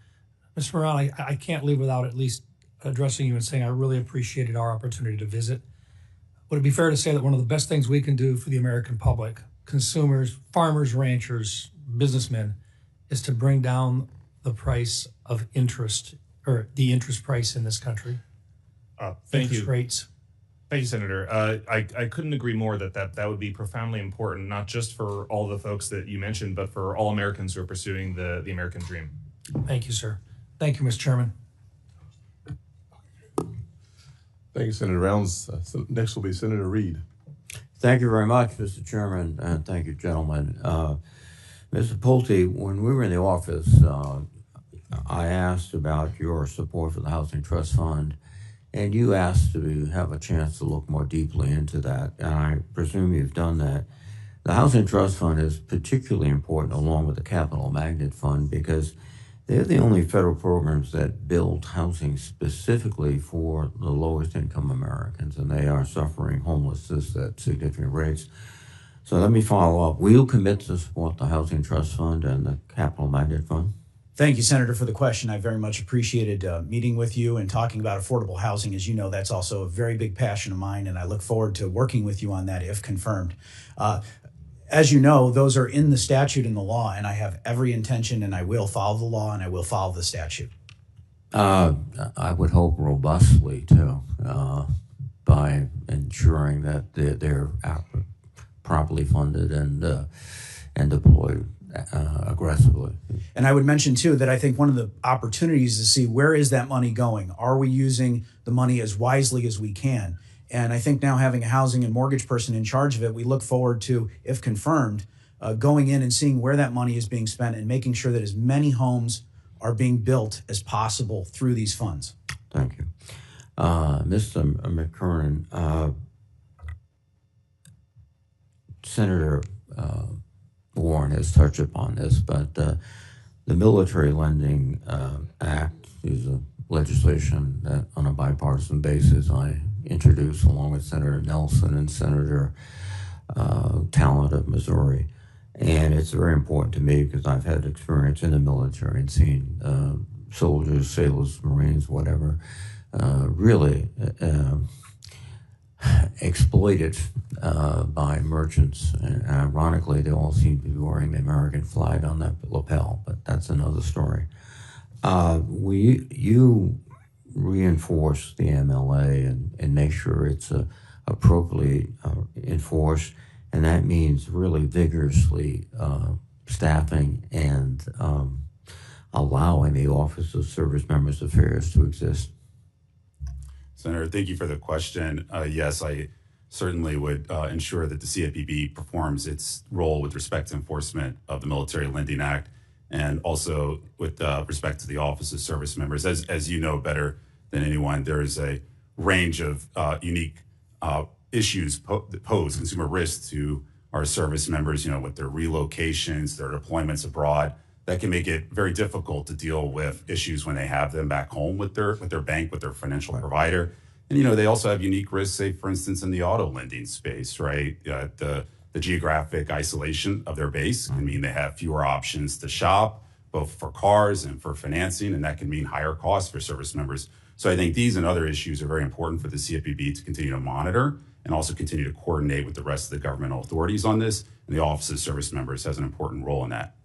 Mr. Moran, I can't leave without at least addressing you and saying I really appreciated our opportunity to visit. Would it be fair to say that one of the best things we can do for the American public, consumers, farmers, ranchers, businessmen, is to bring down the price of interest, or the interest price in this country? Thank Interest you. rates. Thank you, Senator. I couldn't agree more that would be profoundly important, not just for all the folks that you mentioned, but for all Americans who are pursuing the American dream. Thank you, sir. Thank you, Mr. Chairman. Thank you, Senator Rounds. Next will be Senator Reed. Thank you very much, Mr. Chairman, and thank you, gentlemen. Mr. Pulte, when we were in the office, I asked about your support for the Housing Trust Fund, and you asked to have a chance to look more deeply into that, and I presume you've done that. The Housing Trust Fund is particularly important along with the Capital Magnet Fund because they're the only federal programs that build housing specifically for the lowest income Americans, and they are suffering homelessness at significant rates. So let me follow up. Will you commit to support the Housing Trust Fund and the Capital Magnet Fund? Thank you, Senator, for the question. I very much appreciated meeting with you and talking about affordable housing. As you know, that's also a very big passion of mine, and I look forward to working with you on that if confirmed. As you know, those are in the statute and the law, and I have every intention, and I will follow the law, and I will follow the statute. I would hope robustly, too, by ensuring that they're properly funded and deployed aggressively. And I would mention, too, that I think one of the opportunities is to see where is that money going? Are we using the money as wisely as we can? And I think now having a housing and mortgage person in charge of it, we look forward to, if confirmed, going in and seeing where that money is being spent and making sure that as many homes are being built as possible through these funds. Thank you. Mr. McKernan, Senator Warren has touched upon this, but the Military Lending Act is a legislation that on a bipartisan basis I introduced along with Senator Nelson and Senator Talent of Missouri. And it's very important to me because I've had experience in the military and seen soldiers, sailors, Marines, whatever, really exploited by merchants. And ironically, they all seem to be wearing the American flag on that lapel, but that's another story. You reinforce the MLA and make sure it's appropriately enforced, and that means really vigorously staffing and allowing the Office of Service Members Affairs to exist. Senator, thank you for the question. Yes, I certainly would ensure that the CFPB performs its role with respect to enforcement of the Military Lending Act, and also with respect to the Office of Service Members. As you know better than anyone, there is a range of unique issues that pose consumer risks to our service members, with their relocations, their deployments abroad, that can make it very difficult to deal with issues when they have them back home with their bank, with their financial provider. And, they also have unique risks, say, for instance, in the auto lending space, right? The geographic isolation of their base can mean they have fewer options to shop, both for cars and for financing, and that can mean higher costs for service members. So I think these and other issues are very important for the CFPB to continue to monitor and also continue to coordinate with the rest of the governmental authorities on this. And the Office of Service Members has an important role in that.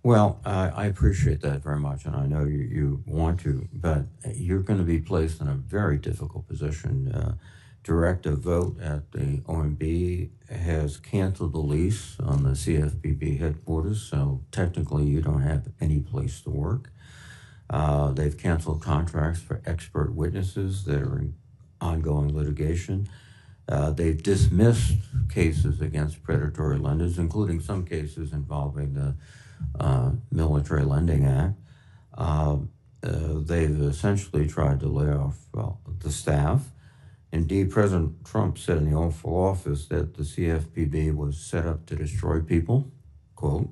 Well, I appreciate that very much, and I know you want to, but you're going to be placed in a very difficult position. Directive vote at the OMB has canceled the lease on the CFPB headquarters, so technically you don't have any place to work. They've canceled contracts for expert witnesses that are in ongoing litigation. They've dismissed cases against predatory lenders, including some cases involving the Military Lending Act. they've essentially tried to lay off the staff. Indeed, President Trump said in the oath of office that the CFPB was set up to destroy people, quote,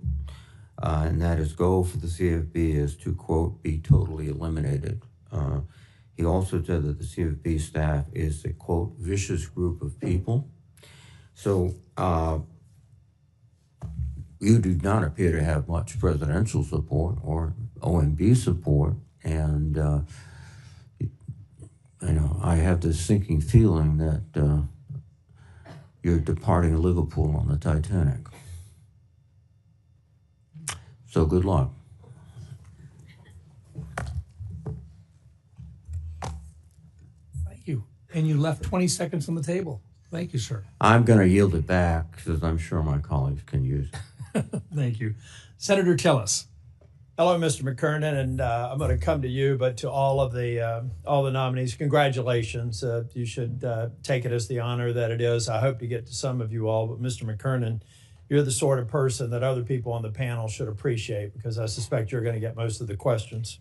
and that his goal for the CFPB is to, quote, be totally eliminated. He also said that the CFPB staff is a, quote, vicious group of people. So you do not appear to have much presidential support or OMB support, and I have this sinking feeling that you're departing Liverpool on the Titanic. So good luck. Thank you. And you left 20 seconds on the table. Thank you, sir. I'm going to yield it back because I'm sure my colleagues can use it. Thank you. Senator Tillis. Hello, Mr. McKernan, and I'm going to come to you, but to all the nominees, congratulations. You should take it as the honor that it is. I hope to get to some of you all, but Mr. McKernan, you're the sort of person that other people on the panel should appreciate because I suspect you're going to get most of the questions.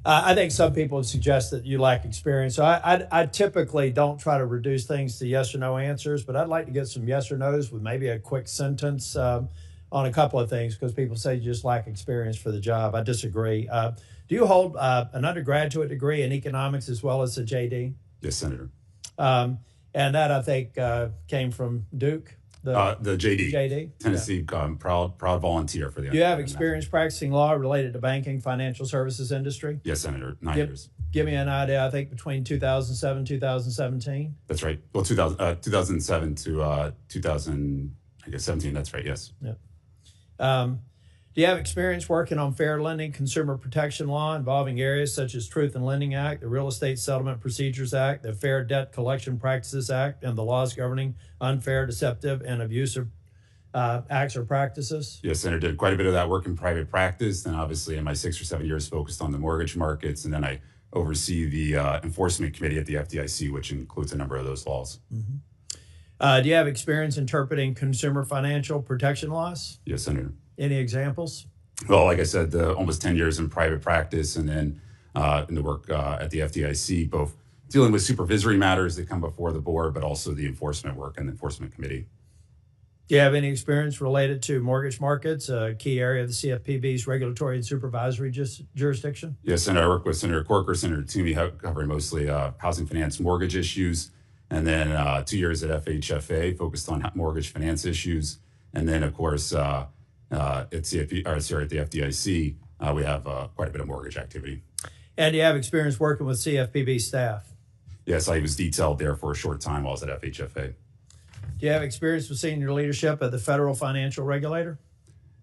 I think some people would suggest that you lack experience. So I typically don't try to reduce things to yes or no answers, but I'd like to get some yes or no's with maybe a quick sentence on a couple of things because people say you just lack experience for the job. I disagree. Do you hold an undergraduate degree in economics as well as a JD? Yes, Senator. And that, I think, came from Duke? The JD. JD? Tennessee, proud volunteer for the. Do you have experience practicing law related to banking, financial services industry? Yes, Senator. 9 years. Give me an idea, I think, between 2007 and 2017? That's right. Well, 2007 to 2017, that's right, yes. Yeah. Do you have experience working on fair lending, consumer protection law involving areas such as Truth in Lending Act, the Real Estate Settlement Procedures Act, the Fair Debt Collection Practices Act, and the laws governing unfair, deceptive, and abusive acts or practices? Yes, Senator, did quite a bit of that work in private practice, and obviously in my 6 or 7 years focused on the mortgage markets, and then I oversee the enforcement committee at the FDIC, which includes a number of those laws. Mm-hmm. Do you have experience interpreting consumer financial protection laws? Yes, Senator. Any examples? Well, like I said, almost 10 years in private practice and then in the work at the FDIC, both dealing with supervisory matters that come before the board, but also the enforcement work and the enforcement committee. Do you have any experience related to mortgage markets, a key area of the CFPB's regulatory and supervisory jurisdiction? Yes, Senator. I work with Senator Corker, Senator Toomey, covering mostly housing finance mortgage issues. And then 2 years at FHFA, focused on mortgage finance issues. And then, of course, at the FDIC, we have quite a bit of mortgage activity. And do you have experience working with CFPB staff? Yes, I was detailed there for a short time while I was at FHFA. Do you have experience with senior leadership at the federal financial regulator?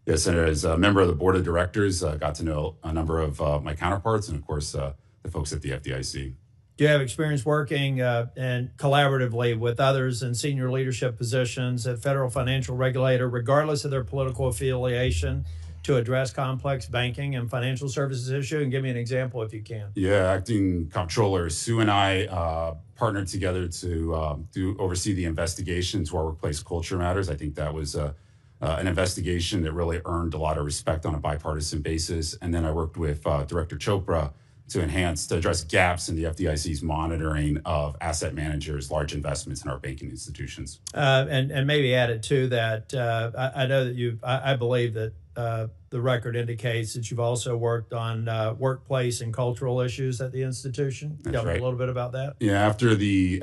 Yes, Senator. As a member of the board of directors, got to know a number of my counterparts and, of course, the folks at the FDIC. Do you have experience working and collaboratively with others in senior leadership positions at federal financial regulator, regardless of their political affiliation, to address complex banking and financial services issue? And give me an example if you can. Yeah, acting comptroller Sue and I partnered together to oversee the investigation to our workplace culture matters. I think that was an investigation that really earned a lot of respect on a bipartisan basis. And then I worked with Director Chopra to address gaps in the FDIC's monitoring of asset managers' large investments in our banking institutions. And maybe added to that, I know that I believe that the record indicates that you've also worked on workplace and cultural issues at the institution. Tell me a little bit about that. Yeah, after the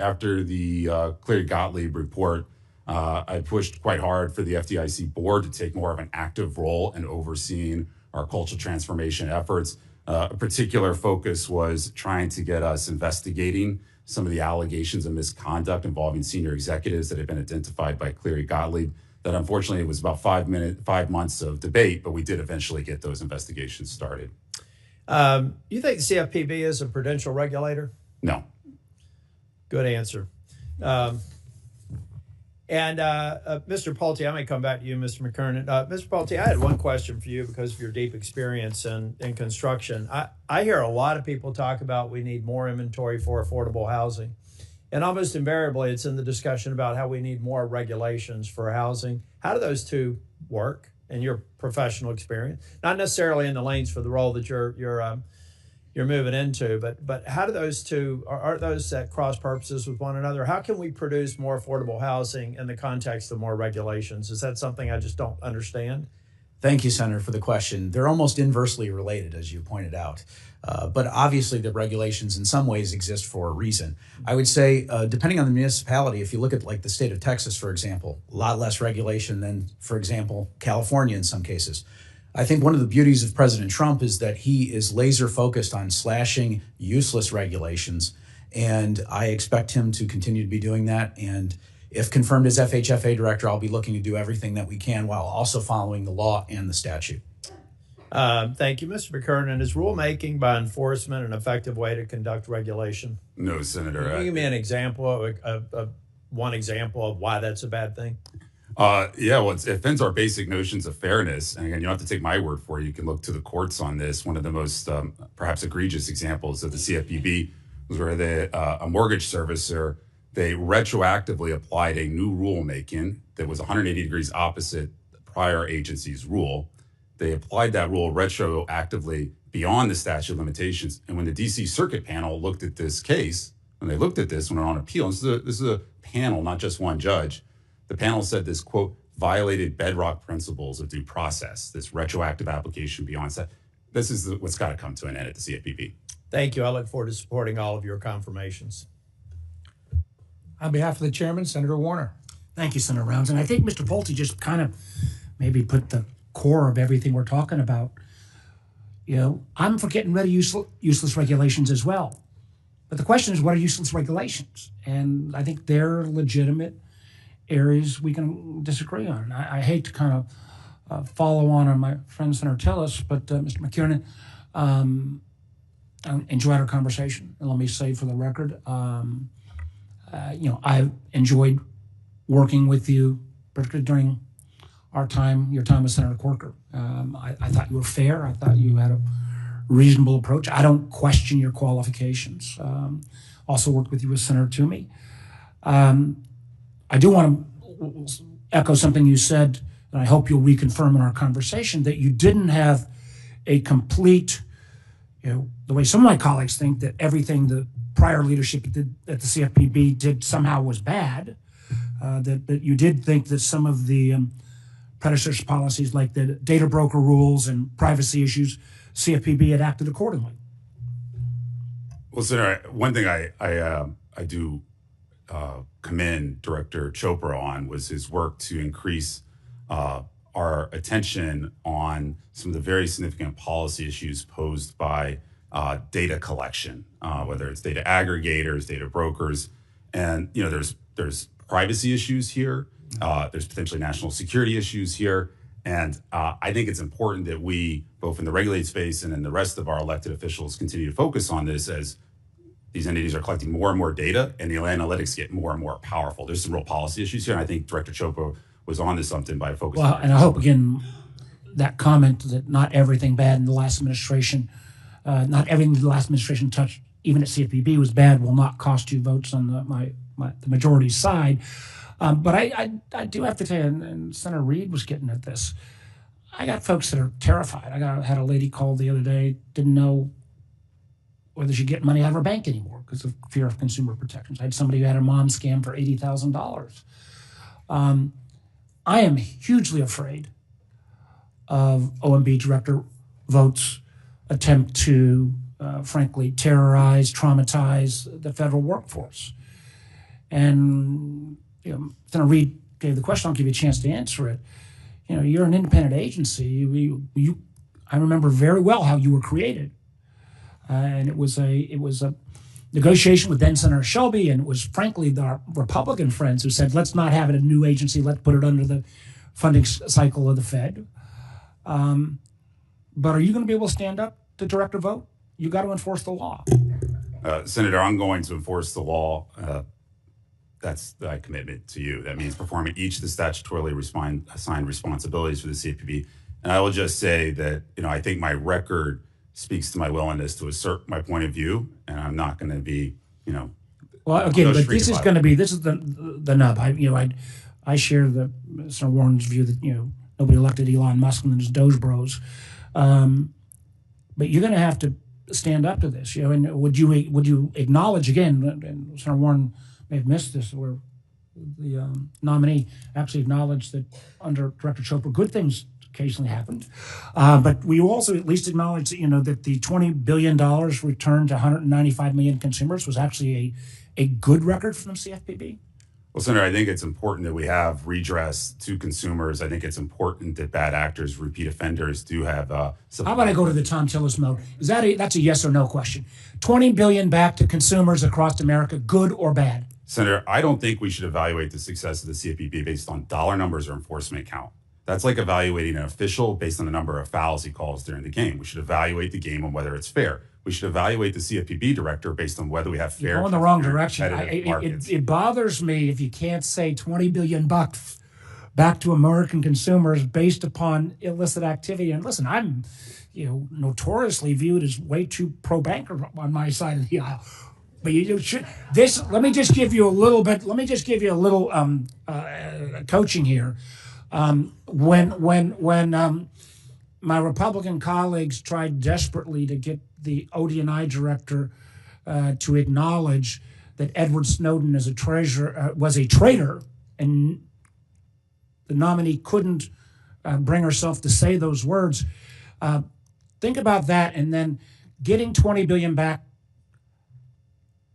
Cleary Gottlieb report, I pushed quite hard for the FDIC board to take more of an active role in overseeing our cultural transformation efforts. A particular focus was trying to get us investigating some of the allegations of misconduct involving senior executives that had been identified by Cleary Gottlieb. That unfortunately it was about 5 months of debate, but we did eventually get those investigations started. You think the CFPB is a prudential regulator? No. Good answer. Mr. Pulte, I may come back to you, Mr. McKernan. Mr. Pulte, I had one question for you because of your deep experience in construction. I hear a lot of people talk about we need more inventory for affordable housing. And almost invariably, it's in the discussion about how we need more regulations for housing. How do those two work? and your professional experience, not necessarily in the lanes for the role that you're moving into, but how do those two, aren't those at cross purposes with one another? How can we produce more affordable housing in the context of more regulations? Is that something I just don't understand? Thank you, Senator, for the question. They're almost inversely related, as you pointed out. But obviously, the regulations in some ways exist for a reason. I would say, depending on the municipality, if you look at like the state of Texas, for example, a lot less regulation than, for example, California in some cases. I think one of the beauties of President Trump is that he is laser focused on slashing useless regulations. And I expect him to continue to be doing that. And if confirmed as FHFA director, I'll be looking to do everything that we can while also following the law and the statute. Thank you, Mr. McKernan. Is rulemaking by enforcement an effective way to conduct regulation? No, Senator. Can you give me an example of one example of why that's a bad thing? Yeah, well, it offends our basic notions of fairness. And again, you don't have to take my word for it. You can look to the courts on this. One of the most perhaps egregious examples of the CFPB was where a mortgage servicer, they retroactively applied a new rulemaking that was 180 degrees opposite the prior agency's rule. They applied that rule retroactively beyond the statute of limitations. And when the DC Circuit panel looked at this case, when they looked at this when it was on appeal, and this is a panel, not just one judge, the panel said this, quote, violated bedrock principles of due process, this retroactive application beyond that. This is what's got to come to an end at the CFPB. Thank you. I look forward to supporting all of your confirmations. On behalf of the chairman, Senator Warner. Thank you, Senator Rounds. And I think Mr. Pulte just kind of maybe put the core of everything we're talking about. You know, I'm for getting rid of useless regulations as well. But the question is, what are useless regulations? And I think they're legitimate areas we can disagree on. I hate to kind of follow on my friend Senator Tillis, but Mr. McKernan, I enjoyed our conversation. And let me say for the record, you know, I enjoyed working with you, particularly during your time with Senator Corker. I thought you were fair. I thought you had a reasonable approach. I don't question your qualifications. Also worked with you with Senator Toomey. I do want to echo something you said, and I hope you'll reconfirm in our conversation, that you didn't have a complete, you know, the way some of my colleagues think that everything the prior leadership at the CFPB did somehow was bad, that you did think that some of the predecessor policies like the data broker rules and privacy issues, CFPB had acted accordingly. Well, Senator, one thing I do commend Director Chopra on was his work to increase our attention on some of the very significant policy issues posed by data collection, whether it's data aggregators, data brokers, and you know there's privacy issues here. There's potentially national security issues here, and I think it's important that we, both in the regulated space and in the rest of our elected officials, continue to focus on this as these entities are collecting more and more data, and the analytics get more and more powerful. There's some real policy issues here, and I think Director Chopra was onto something by focusing. Well, and I hope again that comment that not everything bad in the last administration, not everything the last administration touched, even at CFPB, was bad, will not cost you votes on the majority side. But I do have to tell you, and Senator Reid was getting at this, I got folks that are terrified. I had a lady call the other day, didn't know whether she'd get money out of her bank anymore because of fear of consumer protections. I had somebody who had a mom scam for $80,000. I am hugely afraid of OMB Director Vogt's attempt to, frankly, terrorize, traumatize the federal workforce. And you know, Senator Reid gave the question. I'll give you a chance to answer it. You know, you're an independent agency. I remember very well how you were created, and it was a negotiation with then Senator Shelby, and it was frankly our Republican friends who said, let's not have it a new agency. Let's put it under the funding cycle of the Fed. But are you going to be able to stand up to Director Vogt? You got to enforce the law. Senator, I'm going to enforce the law. That's my commitment to you. That means performing each of the statutorily assigned responsibilities for the CFPB. And I will just say that, you know, I think my record speaks to my willingness to assert my point of view, and I'm not going to be, you know. Well, again, but this is going to be, this is the nub. I share the Senator Warren's view that, you know, Nobody elected Elon Musk and his Doge Bros. But you're going to have to stand up to this. And would you acknowledge again? And Senator Warren may have missed this, where the nominee actually acknowledged that under Director Chopra, good things occasionally happened. But we also at least acknowledge that the $20 billion returned to 195 million consumers was actually a good record from the CFPB. Well, Senator, I think it's important that we have redress to consumers. I think it's important that bad actors, repeat offenders, do have. How about I go to the Tom Tillis mode? That's a yes or no question. $20 billion back to consumers across America, good or bad? Senator, I don't think we should evaluate the success of the CFPB based on dollar numbers or enforcement count. That's like evaluating an official based on the number of fouls he calls during the game. We should evaluate the game on whether it's fair. We should evaluate the CFPB director based on whether we have fair. You're going the wrong direction. It bothers me if you can't say $20 billion back to American consumers based upon illicit activity. And listen, I'm, notoriously viewed as way too pro-banker on my side of the aisle. But you should. Let me just give you a little bit. Let me just give you a little coaching here. When my Republican colleagues tried desperately to get the ODNI director to acknowledge that Edward Snowden was a traitor, and the nominee couldn't bring herself to say those words. Think about that, and then getting $20 billion back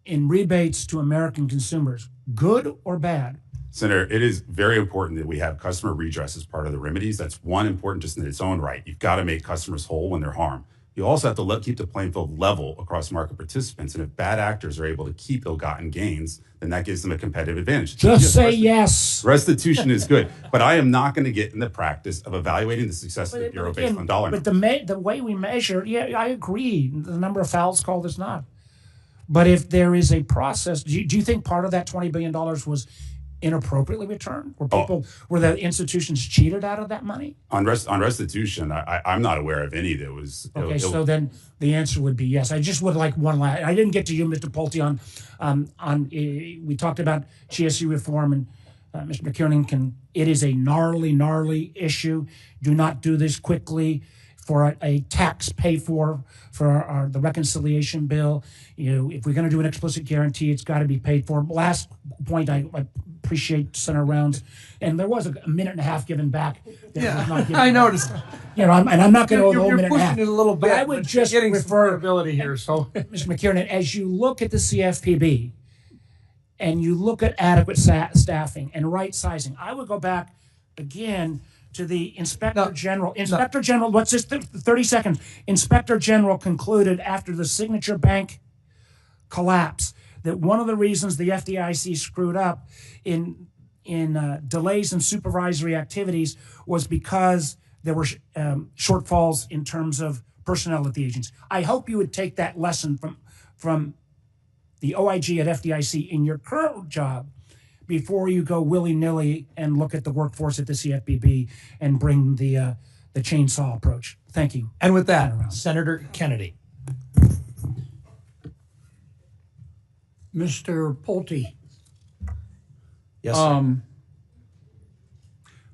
in rebates to American consumers, good or bad? Senator, it is very important that we have customer redress as part of the remedies. That's one important just in its own right. You've got to make customers whole when they're harmed. You also have to keep the playing field level across market participants. And if bad actors are able to keep ill-gotten gains, then that gives them a competitive advantage. Just say yes. Restitution is good. But I am not going to get in the practice of evaluating the success of the Bureau based on dollar numbers. But the way we measure, I agree. The number of fouls called is not. But if there is a process, do you think part of that $20 billion was inappropriately returned? Were the institutions cheated out of that money? On restitution, I'm not aware of any that was. Okay, so then the answer would be yes. I just would like one last. I didn't get to you, Mr. Pulte, on we talked about GSE reform, and Mr. McKiernan it is a gnarly issue. Do not do this quickly for a tax pay for the reconciliation bill. If we're going to do an explicit guarantee, it's got to be paid for. Last point, I appreciate Senator Rounds, and there was a minute and a half given back. I noticed. I'm not going to go the whole minute and a half. You're pushing it a little bit. But I would just getting refer some ability here. So, Mr. McKiernan, as you look at the CFPB and you look at adequate staffing and right sizing, I would go back again to the Inspector General. Inspector General, what's this? 30 seconds. Inspector General concluded after the Signature Bank collapse that one of the reasons the FDIC screwed up in delays in supervisory activities was because there were shortfalls in terms of personnel at the agency. I hope you would take that lesson from the OIG at FDIC in your current job before you go willy-nilly and look at the workforce at the CFPB and bring the chainsaw approach. Thank you. And with that, Senator Kennedy. Mr. Pulte. Yes, sir.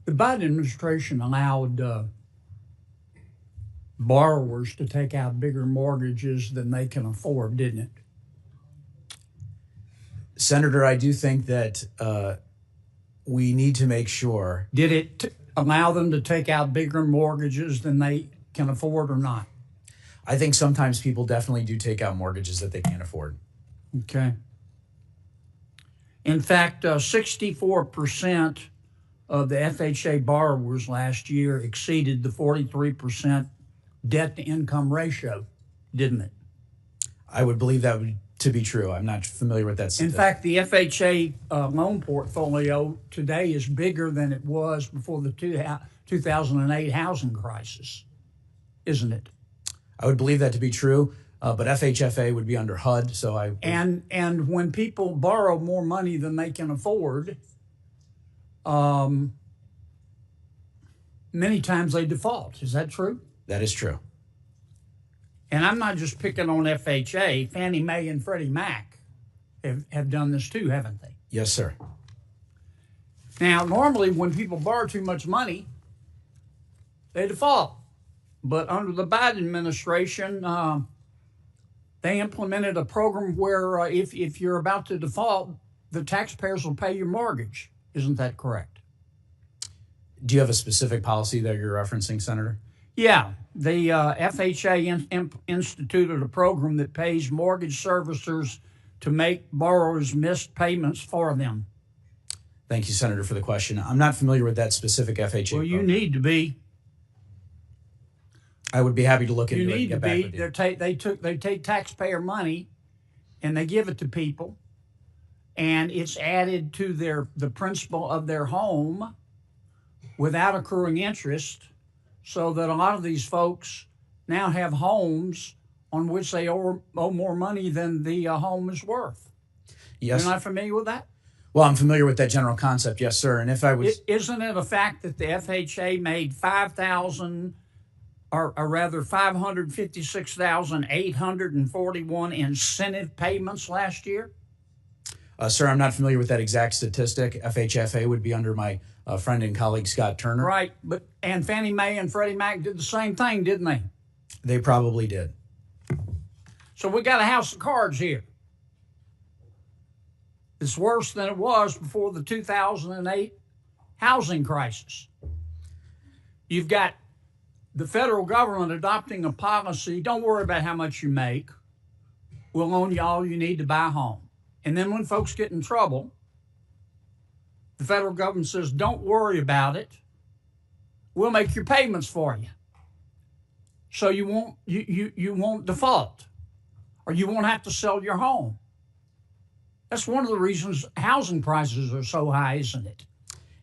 The Biden administration allowed borrowers to take out bigger mortgages than they can afford, didn't it? Senator, I do think that we need to make sure. Did it allow them to take out bigger mortgages than they can afford or not? I think sometimes people definitely do take out mortgages that they can't afford. Okay. In fact, 64% of the FHA borrowers last year exceeded the 43% debt-to-income ratio, didn't it? I would believe that to be true. I'm not familiar with that In statistic. fact, the FHA loan portfolio today is bigger than it was before the 2008 housing crisis, isn't it? I would believe that to be true, but FHFA would be under HUD, so I... And when people borrow more money than they can afford, many times they default. Is that true? That is true. And I'm not just picking on FHA. Fannie Mae and Freddie Mac have done this too, haven't they? Yes, sir. Now, normally when people borrow too much money, they default. But under the Biden administration, they implemented a program where if you're about to default, the taxpayers will pay your mortgage. Isn't that correct? Do you have a specific policy that you're referencing, Senator? Yeah. The FHA instituted a program that pays mortgage servicers to make borrowers miss payments for them. Thank you, Senator, for the question. I'm not familiar with that specific FHA Well, you program. need to be. I would be happy to look into You it and need to get back be. with you. They take taxpayer money, and they give it to people, and it's added to the principal of their home without accruing interest, so that a lot of these folks now have homes on which they owe more money than the home is worth. Yes. You're not familiar with that? Well, I'm familiar with that general concept, yes, sir. And if I was... Isn't it a fact that the FHA made 556,841 incentive payments last year? Sir, I'm not familiar with that exact statistic. FHFA would be under my friend and colleague Scott Turner. Right, and Fannie Mae and Freddie Mac did the same thing, didn't they? They probably did. So we got a house of cards here. It's worse than it was before the 2008 housing crisis. You've got the federal government adopting a policy, don't worry about how much you make. We'll loan you all you need to buy a home. And then when folks get in trouble, the federal government says, don't worry about it. We'll make your payments for you. So you won't default, or you won't have to sell your home. That's one of the reasons housing prices are so high, isn't it?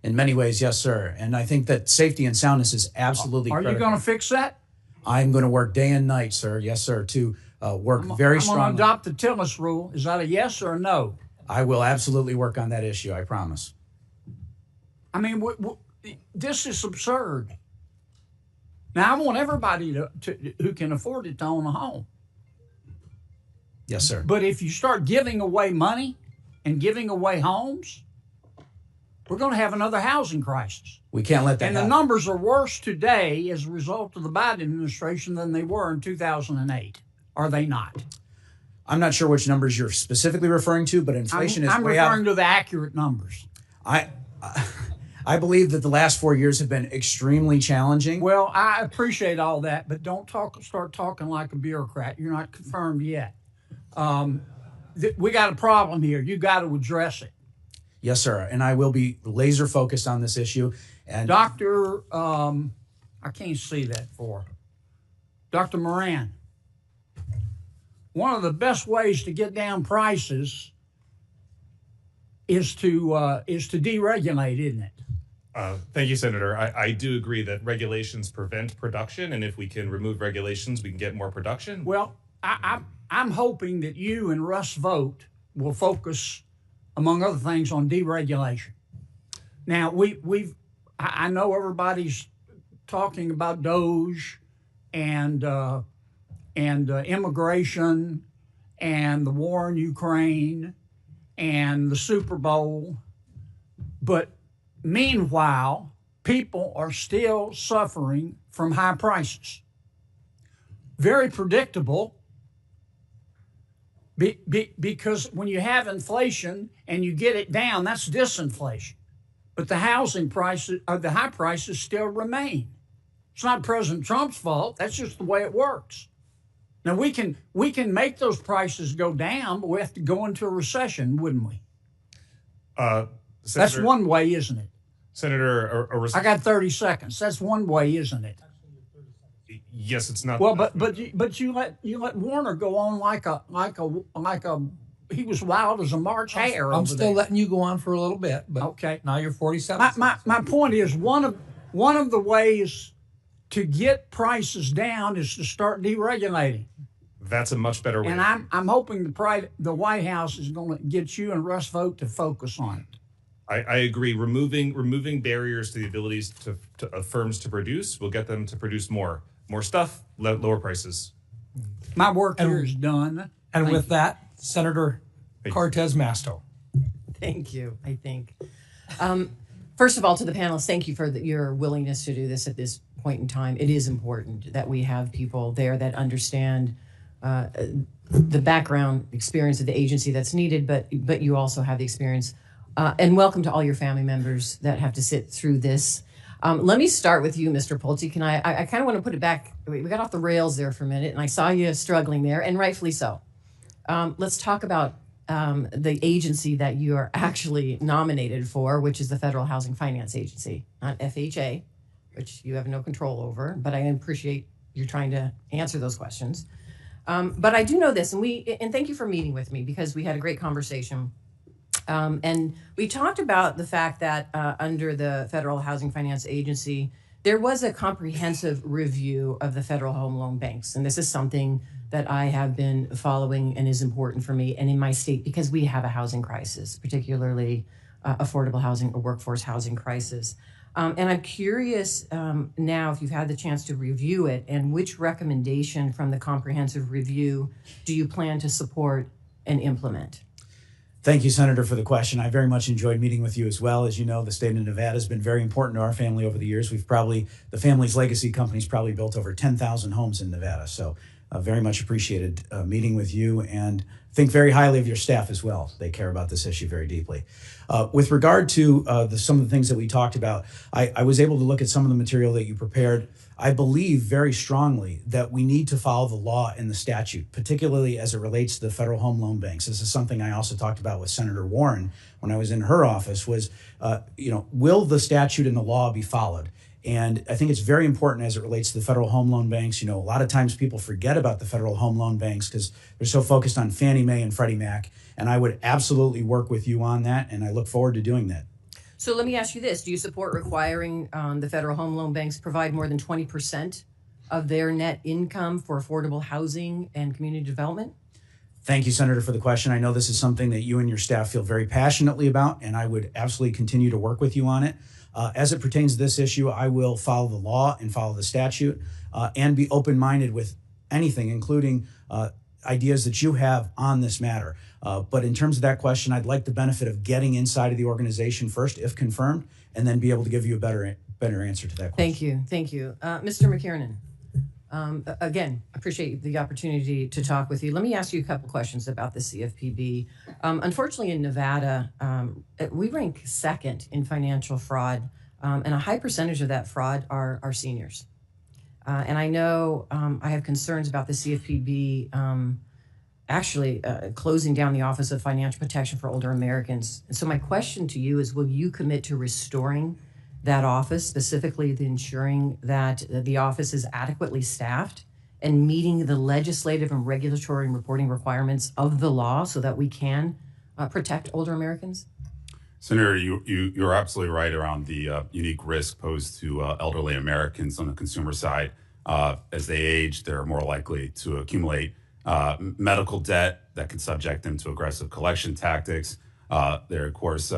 In many ways, yes, sir. And I think that safety and soundness is absolutely critical. Are you going to fix that? I'm going to work day and night, sir. Yes, sir, to work very strongly. I'm going to adopt the Tillis rule. Is that a yes or a no? I will absolutely work on that issue, I promise. I mean, this is absurd. Now, I want everybody who can afford it to own a home. Yes, sir. But if you start giving away money and giving away homes, we're going to have another housing crisis. We can't let that happen. And the numbers are worse today as a result of the Biden administration than they were in 2008. Are they not? I'm not sure which numbers you're specifically referring to, but inflation is way out. I'm referring to the accurate numbers. I believe that the last 4 years have been extremely challenging. Well, I appreciate all that, but don't start talking like a bureaucrat. You're not confirmed yet. We got a problem here. You got to address it. Yes, sir. And I will be laser focused on this issue. And Dr. I can't see that for Dr. Moran. One of the best ways to get down prices is to deregulate, isn't it? Thank you, Senator. I do agree that regulations prevent production, and if we can remove regulations, we can get more production. Well, I'm hoping that you and Russ Vogt will focus, among other things, on deregulation. Now, I know everybody's talking about DOGE and immigration and the war in Ukraine and the Super Bowl, but meanwhile, people are still suffering from high prices. Very predictable, because when you have inflation and you get it down, that's disinflation. But the housing prices, the high prices still remain. It's not President Trump's fault. That's just the way it works. Now, we can make those prices go down, but we have to go into a recession, wouldn't we? Senator, that's one way, isn't it? Senator, I got 30 seconds. That's one way, isn't it? Yes, it's not. Well, but you let Warner go on like a he was wild as a March hare. I'm still letting you go on for a little bit, but okay. Now you're 47. My point is one of the ways to get prices down is to start deregulating. That's a much better way. And I'm hoping the White House is going to get you and Russ Vogt to focus on it. I agree. Removing barriers to the abilities of firms to produce will get them to produce more stuff, lower prices. My work here is done. And with that, Senator Cortez Masto. Thank you. I think First of all, to the panelists, thank you for your willingness to do this at this point in time. It is important that we have people there that understand the background experience of the agency that's needed, but you also have the experience. And welcome to all your family members that have to sit through this. Let me start with you, Mr. Pulte. Can I kind of want to put it back. We got off the rails there for a minute, and I saw you struggling there, and rightfully so. Let's talk about the agency that you are actually nominated for, which is the Federal Housing Finance Agency, not FHA, which you have no control over, but I appreciate you trying to answer those questions. But I do know this, and thank you for meeting with me, because we had a great conversation. And we talked about the fact that under the Federal Housing Finance Agency, there was a comprehensive review of the federal home loan banks. And this is something that I have been following and is important for me and in my state, because we have a housing crisis, particularly affordable housing or workforce housing crisis. And I'm curious now if you've had the chance to review it, and which recommendation from the comprehensive review do you plan to support and implement? Thank you, Senator, for the question. I very much enjoyed meeting with you as well. As you know, the state of Nevada has been very important to our family over the years. The family's legacy company's probably built over 10,000 homes in Nevada. So very much appreciated meeting with you, and think very highly of your staff as well. They care about this issue very deeply. With regard to some of the things that we talked about, I was able to look at some of the material that you prepared. I believe very strongly that we need to follow the law and the statute, particularly as it relates to the federal home loan banks. This is something I also talked about with Senator Warren when I was in her office, was, will the statute and the law be followed? And I think it's very important as it relates to the federal home loan banks. A lot of times people forget about the federal home loan banks because they're so focused on Fannie Mae and Freddie Mac. And I would absolutely work with you on that, and I look forward to doing that. So let me ask you this. Do you support requiring the federal home loan banks provide more than 20% of their net income for affordable housing and community development? Thank you, Senator, for the question. I know this is something that you and your staff feel very passionately about, and I would absolutely continue to work with you on it. As it pertains to this issue, I will follow the law and follow the statute, and be open-minded with anything, including ideas that you have on this matter. But in terms of that question, I'd like the benefit of getting inside of the organization first, if confirmed, and then be able to give you a better answer to that question. Thank you. Mr. McKiernan, again, appreciate the opportunity to talk with you. Let me ask you a couple questions about the CFPB. Unfortunately, in Nevada, we rank second in financial fraud, and a high percentage of that fraud are seniors. And I know I have concerns about the CFPB actually closing down the Office of Financial Protection for Older Americans. And so my question to you is, will you commit to restoring that office, specifically ensuring that the office is adequately staffed and meeting the legislative and regulatory and reporting requirements of the law so that we can protect older Americans? Senator, you're absolutely right around the unique risk posed to elderly Americans on the consumer side. As they age, they're more likely to accumulate medical debt that can subject them to aggressive collection tactics. There are, of course,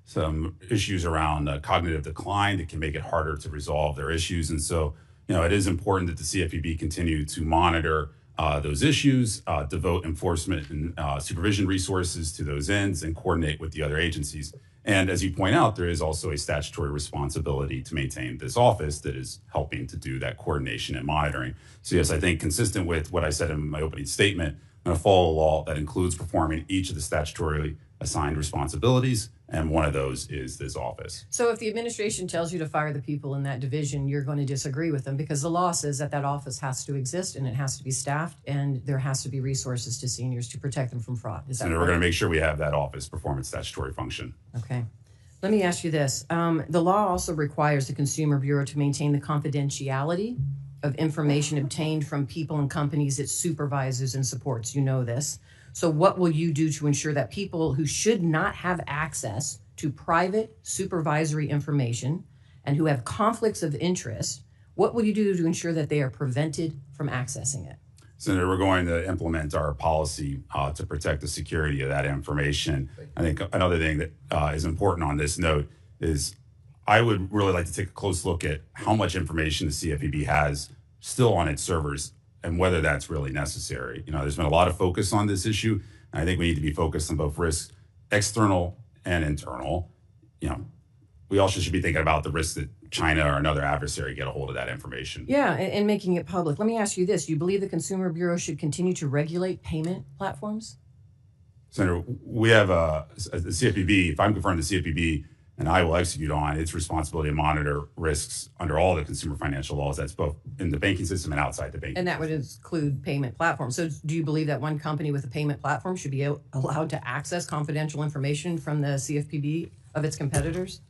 some issues around cognitive decline that can make it harder to resolve their issues. And so, it is important that the CFPB continue to monitor those issues, devote enforcement and supervision resources to those ends, and coordinate with the other agencies. And as you point out, there is also a statutory responsibility to maintain this office that is helping to do that coordination and monitoring. So yes, I think consistent with what I said in my opening statement, I'm going to follow a law that includes performing each of the statutorily assigned responsibilities, and one of those is this office. So if the administration tells you to fire the people in that division, you're going to disagree with them, because the law says that office has to exist and it has to be staffed, and there has to be resources to seniors to protect them from fraud. Is that And right? we're going to make sure we have that office perform its statutory function. Okay. Let me ask you this. The law also requires the Consumer Bureau to maintain the confidentiality of information obtained from people and companies it supervises and supports. You know this. So what will you do to ensure that people who should not have access to private supervisory information and who have conflicts of interest, what will you do to ensure that they are prevented from accessing it? Senator, we're going to implement our policy to protect the security of that information. I think another thing that is important on this note is I would really like to take a close look at how much information the CFPB has still on its servers and whether that's really necessary. There's been a lot of focus on this issue, and I think we need to be focused on both risks, external and internal. we also should be thinking about the risk that China or another adversary get a hold of that information. Yeah, and making it public. Let me ask you this. Do you believe the Consumer Bureau should continue to regulate payment platforms? Senator, we have the CFPB. If I'm confirmed, the CFPB and I will execute on its responsibility to monitor risks under all the consumer financial laws. That's both in the banking system and outside the banking And that would system. include payment platforms. So do you believe that one company with a payment platform should be allowed to access confidential information from the CFPB of its competitors?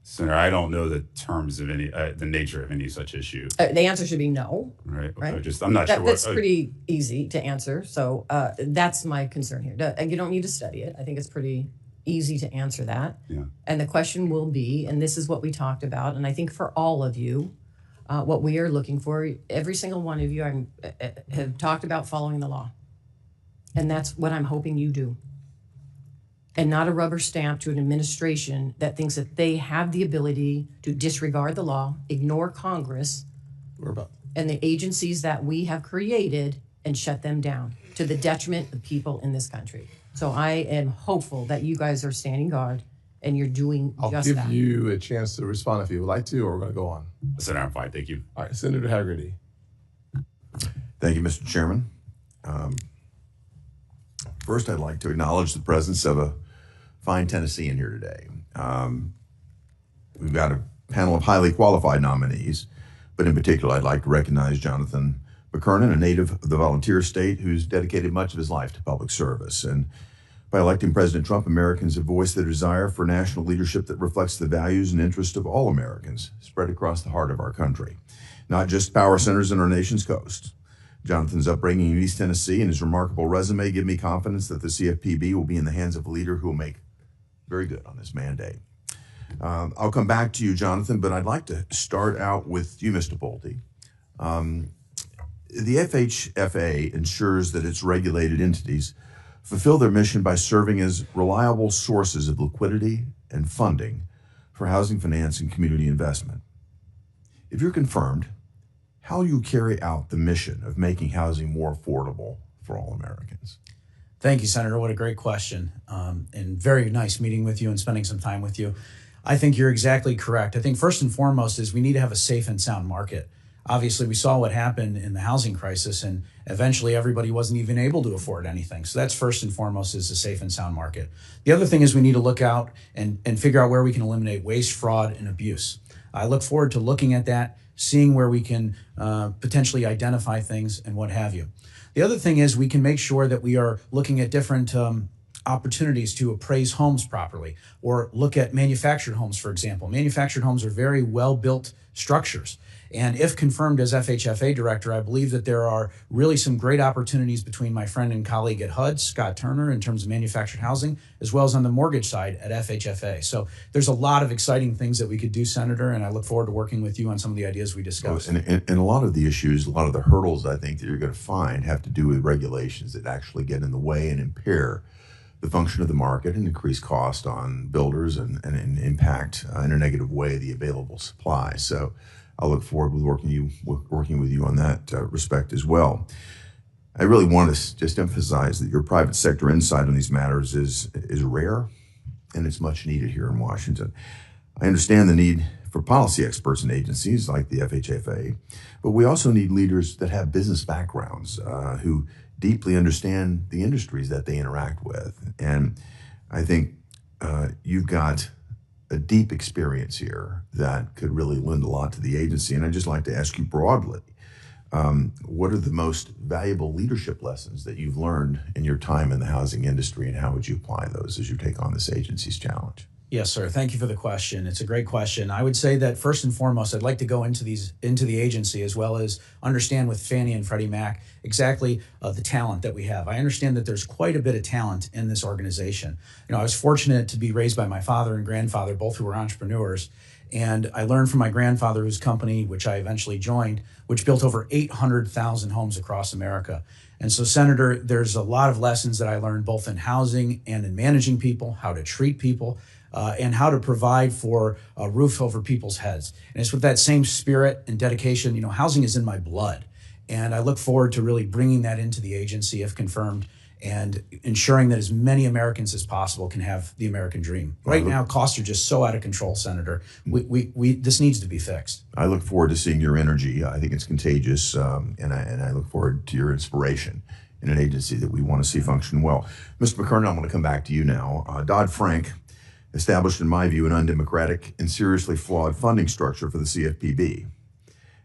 Senator, I don't know the terms of any, the nature of any such issue. The answer should be no. Right. Right. I'm not sure. That's pretty easy to answer. So that's my concern here. You don't need to study it. I think it's pretty easy to answer that. Yeah. And the question will be, and this is what we talked about, and I think for all of you, what we are looking for, every single one of you have talked about following the law. And that's what I'm hoping you do. And not a rubber stamp to an administration that thinks that they have the ability to disregard the law, ignore Congress and the agencies that we have created and shut them down to the detriment of people in this country. So I am hopeful that you guys are standing guard and you're doing just that. I'll give you a chance to respond if you would like to, or we're going to go on. Senator, I'm fine. Thank you. All right, Senator Haggerty. Thank you, Mr. Chairman. First, I'd like to acknowledge the presence of a fine Tennessean here today. We've got a panel of highly qualified nominees, but in particular, I'd like to recognize Jonathan McKernan, a native of the volunteer state who's dedicated much of his life to public service. And by electing President Trump, Americans have voiced their desire for national leadership that reflects the values and interests of all Americans spread across the heart of our country, not just power centers in our nation's coast. Jonathan's upbringing in East Tennessee and his remarkable resume give me confidence that the CFPB will be in the hands of a leader who will make very good on this mandate. I'll come back to you, Jonathan, but I'd like to start out with you, Mr. Pulte. The FHFA ensures that its regulated entities fulfill their mission by serving as reliable sources of liquidity and funding for housing finance and community investment. If you're confirmed, how will you carry out the mission of making housing more affordable for all Americans? Thank you, Senator. What a great question. And very nice meeting with you and spending some time with you. I think you're exactly correct. I think first and foremost is we need to have a safe and sound market. Obviously, we saw what happened in the housing crisis, and eventually everybody wasn't even able to afford anything. So that's first and foremost is a safe and sound market. The other thing is we need to look out and figure out where we can eliminate waste, fraud, and abuse. I look forward to looking at that, seeing where we can potentially identify things and what have you. The other thing is we can make sure that we are looking at different opportunities to appraise homes properly, or look at manufactured homes, for example. Manufactured homes are very well-built structures. And if confirmed as FHFA director, I believe that there are really some great opportunities between my friend and colleague at HUD, Scott Turner, in terms of manufactured housing, as well as on the mortgage side at FHFA. So there's a lot of exciting things that we could do, Senator, and I look forward to working with you on some of the ideas we discussed. And a lot of the issues, a lot of the hurdles I think that you're going to find have to do with regulations that actually get in the way and impair the function of the market and increase cost on builders and impact in a negative way the available supply. So I'll look forward with working with you on that respect as well. I really want to just emphasize that your private sector insight on these matters is rare, and it's much needed here in Washington. I understand the need for policy experts in agencies like the FHFA, but we also need leaders that have business backgrounds who deeply understand the industries that they interact with. And I think you've got a deep experience here that could really lend a lot to the agency. And I'd just like to ask you broadly, what are the most valuable leadership lessons that you've learned in your time in the housing industry, and how would you apply those as you take on this agency's challenge? Yes, sir. Thank you for the question. It's a great question. I would say that first and foremost, I'd like to go into the agency as well as understand with Fannie and Freddie Mac exactly the talent that we have. I understand that there's quite a bit of talent in this organization. You know, I was fortunate to be raised by my father and grandfather, both who were entrepreneurs. And I learned from my grandfather, whose company, which I eventually joined, which built over 800,000 homes across America. And so, Senator, there's a lot of lessons that I learned both in housing and in managing people, how to treat people, and how to provide for a roof over people's heads. And it's with that same spirit and dedication. You know, housing is in my blood. And I look forward to really bringing that into the agency if confirmed. and ensuring that as many Americans as possible can have the American dream. Right now, costs are just so out of control, Senator. This needs to be fixed. I look forward to seeing your energy. I think it's contagious, and I look forward to your inspiration in an agency that we want to see function well. Mr. McKernan, I'm going to come back to you now. Dodd-Frank established, in my view, an undemocratic and seriously flawed funding structure for the CFPB.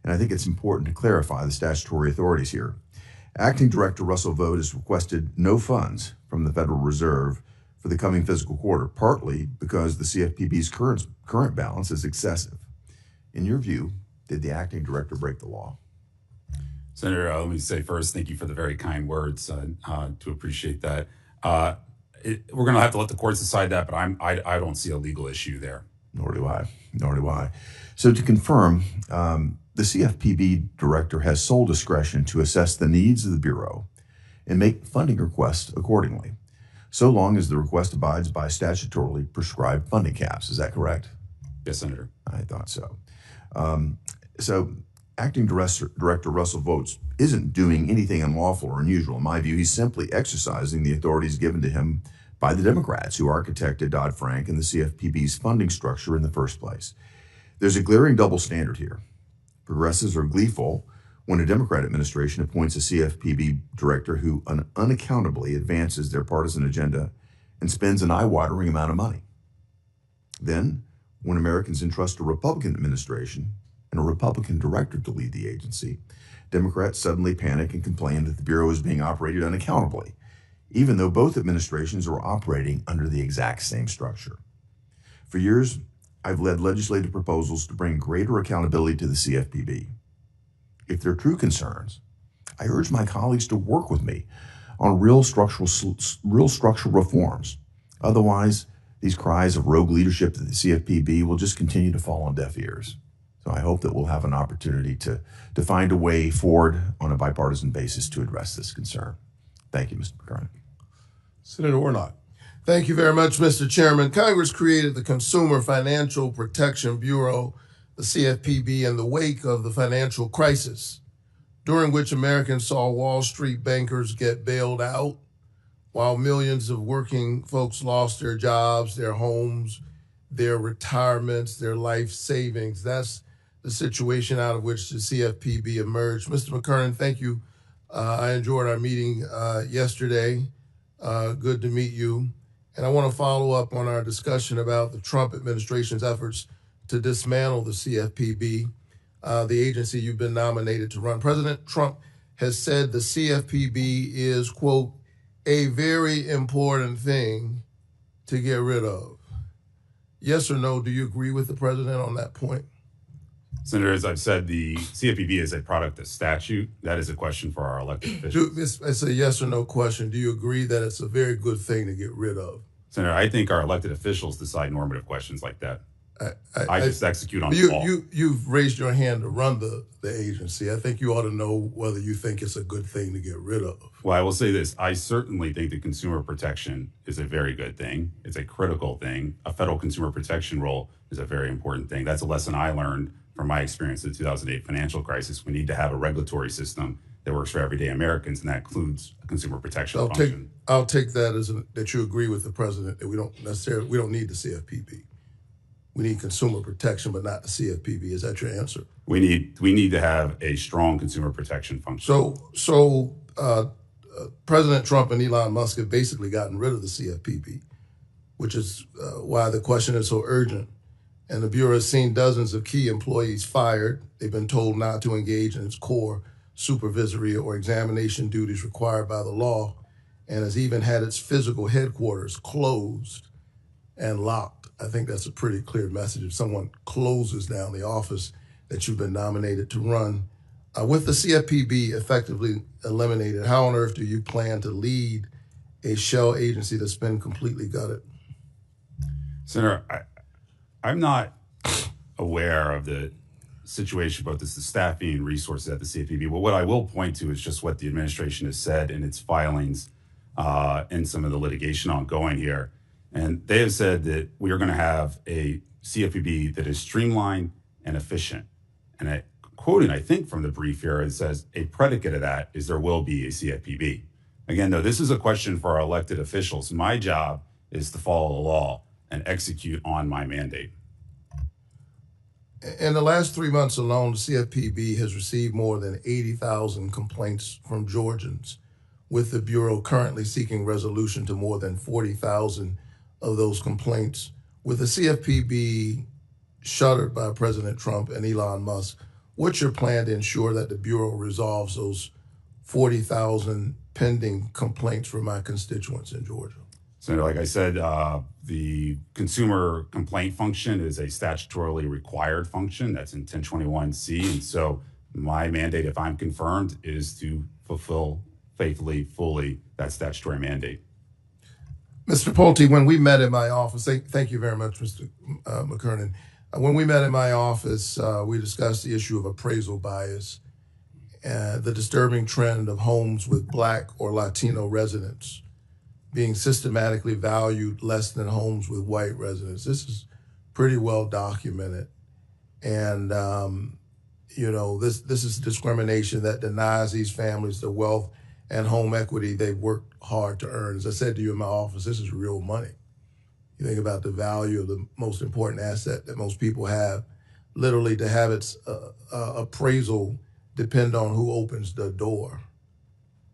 And I think it's important to clarify the statutory authorities here. Acting Director Russell Vought has requested no funds from the Federal Reserve for the coming fiscal quarter, partly because the CFPB's current balance is excessive. In your view, did the Acting Director break the law? Senator, let me say first, thank you for the very kind words. To appreciate that. We're going to have to let the courts decide that, but I don't see a legal issue there. Nor do I. So to confirm, the CFPB director has sole discretion to assess the needs of the Bureau and make funding requests accordingly, so long as the request abides by statutorily prescribed funding caps. Is that correct? Yes, Senator. I thought so. So Acting Director Russell Vought isn't doing anything unlawful or unusual. In my view, he's simply exercising the authorities given to him by the Democrats who architected Dodd-Frank and the CFPB's funding structure in the first place. There's a glaring double standard here. Progressives are gleeful when a Democrat administration appoints a CFPB director who unaccountably advances their partisan agenda and spends an eye-watering amount of money. Then, when Americans entrust a Republican administration and a Republican director to lead the agency, Democrats suddenly panic and complain that the Bureau is being operated unaccountably, even though both administrations are operating under the exact same structure. For years, I've led legislative proposals to bring greater accountability to the CFPB. If they're true concerns, I urge my colleagues to work with me on real structural reforms. Otherwise, these cries of rogue leadership to the CFPB will just continue to fall on deaf ears. So I hope that we'll have an opportunity to find a way forward on a bipartisan basis to address this concern. Thank you, Mr. McKernan. Senator Warnock. Thank you very much, Mr. Chairman. Congress created the Consumer Financial Protection Bureau, the CFPB, in the wake of the financial crisis, during which Americans saw Wall Street bankers get bailed out, while millions of working folks lost their jobs, their homes, their retirements, their life savings. That's the situation out of which the CFPB emerged. Mr. McKernan, thank you. I enjoyed our meeting yesterday. Good to meet you. And I want to follow up on our discussion about the Trump administration's efforts to dismantle the CFPB, the agency you've been nominated to run. President Trump has said the CFPB is, quote, a very important thing to get rid of. Yes or no, do you agree with the president on that point? Senator, as I've said, the CFPB is a product of statute. That is a question for our elected officials. It's a yes or no question. Do you agree that it's a very good thing to get rid of? Senator, I think our elected officials decide normative questions like that. I just execute on the law. You've raised your hand to run the agency. I think you ought to know whether you think it's a good thing to get rid of. Well, I will say this. I certainly think that consumer protection is a very good thing. It's a critical thing. A federal consumer protection role is a very important thing. That's a lesson I learned from my experience in the 2008 financial crisis. We need to have a regulatory system that works for everyday Americans, and that includes a consumer protection function. I'll take that as that you agree with the president that we don't need the CFPB. We need consumer protection, but not the CFPB. Is that your answer? We need to have a strong consumer protection function. So President Trump and Elon Musk have basically gotten rid of the CFPB, which is why the question is so urgent. And the Bureau has seen dozens of key employees fired. They've been told not to engage in its core supervisory or examination duties required by the law, and has even had its physical headquarters closed and locked. I think that's a pretty clear message. If someone closes down the office that you've been nominated to run, with the CFPB effectively eliminated, how on earth do you plan to lead a shell agency that's been completely gutted? Senator, I'm not aware of the situation about the staffing and resources at the CFPB. But what I will point to is just what the administration has said in its filings and some of the litigation ongoing here. And they have said that we are going to have a CFPB that is streamlined and efficient. And quoting, I think, from the brief here, it says a predicate of that is there will be a CFPB. Again, though, this is a question for our elected officials. My job is to follow the law and execute on my mandate. In the last 3 months alone, the CFPB has received more than 80,000 complaints from Georgians, with the Bureau currently seeking resolution to more than 40,000 of those complaints. With the CFPB shuttered by President Trump and Elon Musk, what's your plan to ensure that the Bureau resolves those 40,000 pending complaints from my constituents in Georgia? So like I said, the consumer complaint function is a statutorily required function. That's in 1021C. And so my mandate, if I'm confirmed, is to fulfill faithfully, fully that statutory mandate. Mr. Pulte, when we met in my office, thank you very much, Mr. McKernan. When we met in my office, we discussed the issue of appraisal bias, the disturbing trend of homes with Black or Latino residents being systematically valued less than homes with white residents. This is pretty well documented. And, this is discrimination that denies these families the wealth and home equity they've worked hard to earn. As I said to you in my office, this is real money. You think about the value of the most important asset that most people have, literally to have its appraisal depend on who opens the door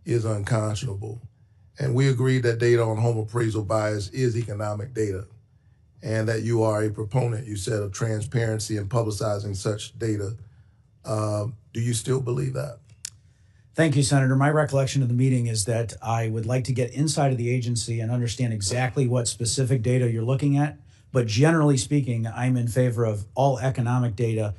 is unconscionable. And we agreed that data on home appraisal bias is economic data, and that you are a proponent, you said, of transparency and publicizing such data. Do you still believe that? Thank you, Senator. My recollection of the meeting is that I would like to get inside of the agency and understand exactly what specific data you're looking at. But generally speaking, I'm in favor of all economic data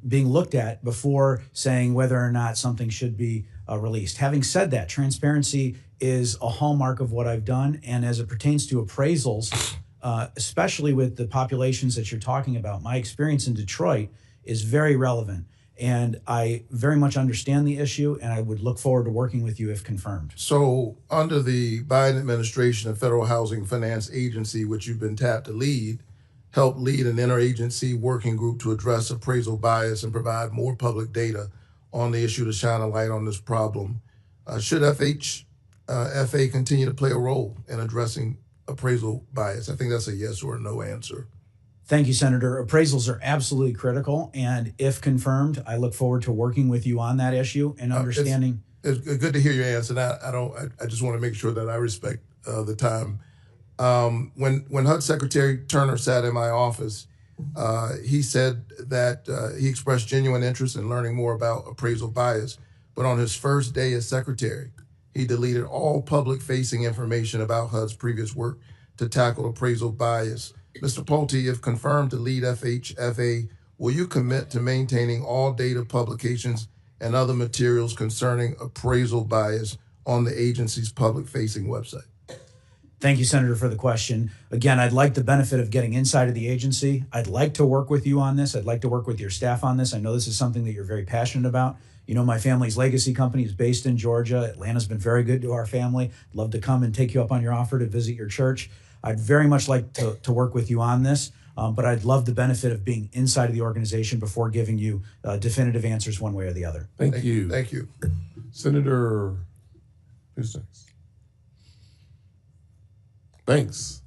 being looked at before saying whether or not something should be released. Having said that, transparency is a hallmark of what I've done. And as it pertains to appraisals, especially with the populations that you're talking about, my experience in Detroit is very relevant. And I very much understand the issue, and I would look forward to working with you if confirmed. So under the Biden administration, the Federal Housing Finance Agency, which you've been tapped to lead, helped lead an interagency working group to address appraisal bias and provide more public data on the issue to shine a light on this problem. Should FHFA continue to play a role in addressing appraisal bias? I think that's a yes or a no answer. Thank you, Senator. Appraisals are absolutely critical, and if confirmed, I look forward to working with you on that issue and understanding. It's good to hear your answer. I just want to make sure that I respect the time. When HUD Secretary Turner sat in my office, he said that he expressed genuine interest in learning more about appraisal bias, but on his first day as secretary, he deleted all public-facing information about HUD's previous work to tackle appraisal bias. Mr. Pulte, if confirmed to lead FHFA, will you commit to maintaining all data, publications, and other materials concerning appraisal bias on the agency's public-facing website? Thank you, Senator, for the question. Again, I'd like the benefit of getting inside of the agency. I'd like to work with you on this. I'd like to work with your staff on this. I know this is something that you're very passionate about. You know, my family's legacy company is based in Georgia. Atlanta's been very good to our family. Love to come and take you up on your offer to visit your church. I'd very much like to work with you on this, but I'd love the benefit of being inside of the organization before giving you definitive answers one way or the other. Thank you. Thank you. Senator, who's next? Thanks.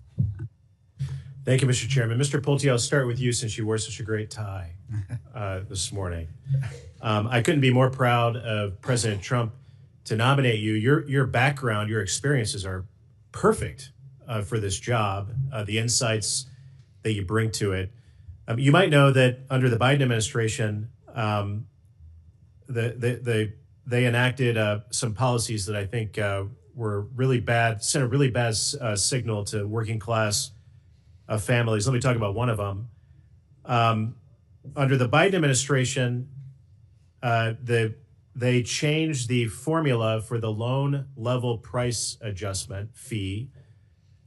Thank you, Mr. Chairman. Mr. Pulte, I'll start with you since you wore such a great tie this morning. I couldn't be more proud of President Trump to nominate you. Your background, your experiences are perfect for this job, the insights that you bring to it. You might know that under the Biden administration, they enacted some policies that I think were really bad, sent a really bad signal to working class families. Let me talk about one of them. Under the Biden administration, they changed the formula for the loan level price adjustment fee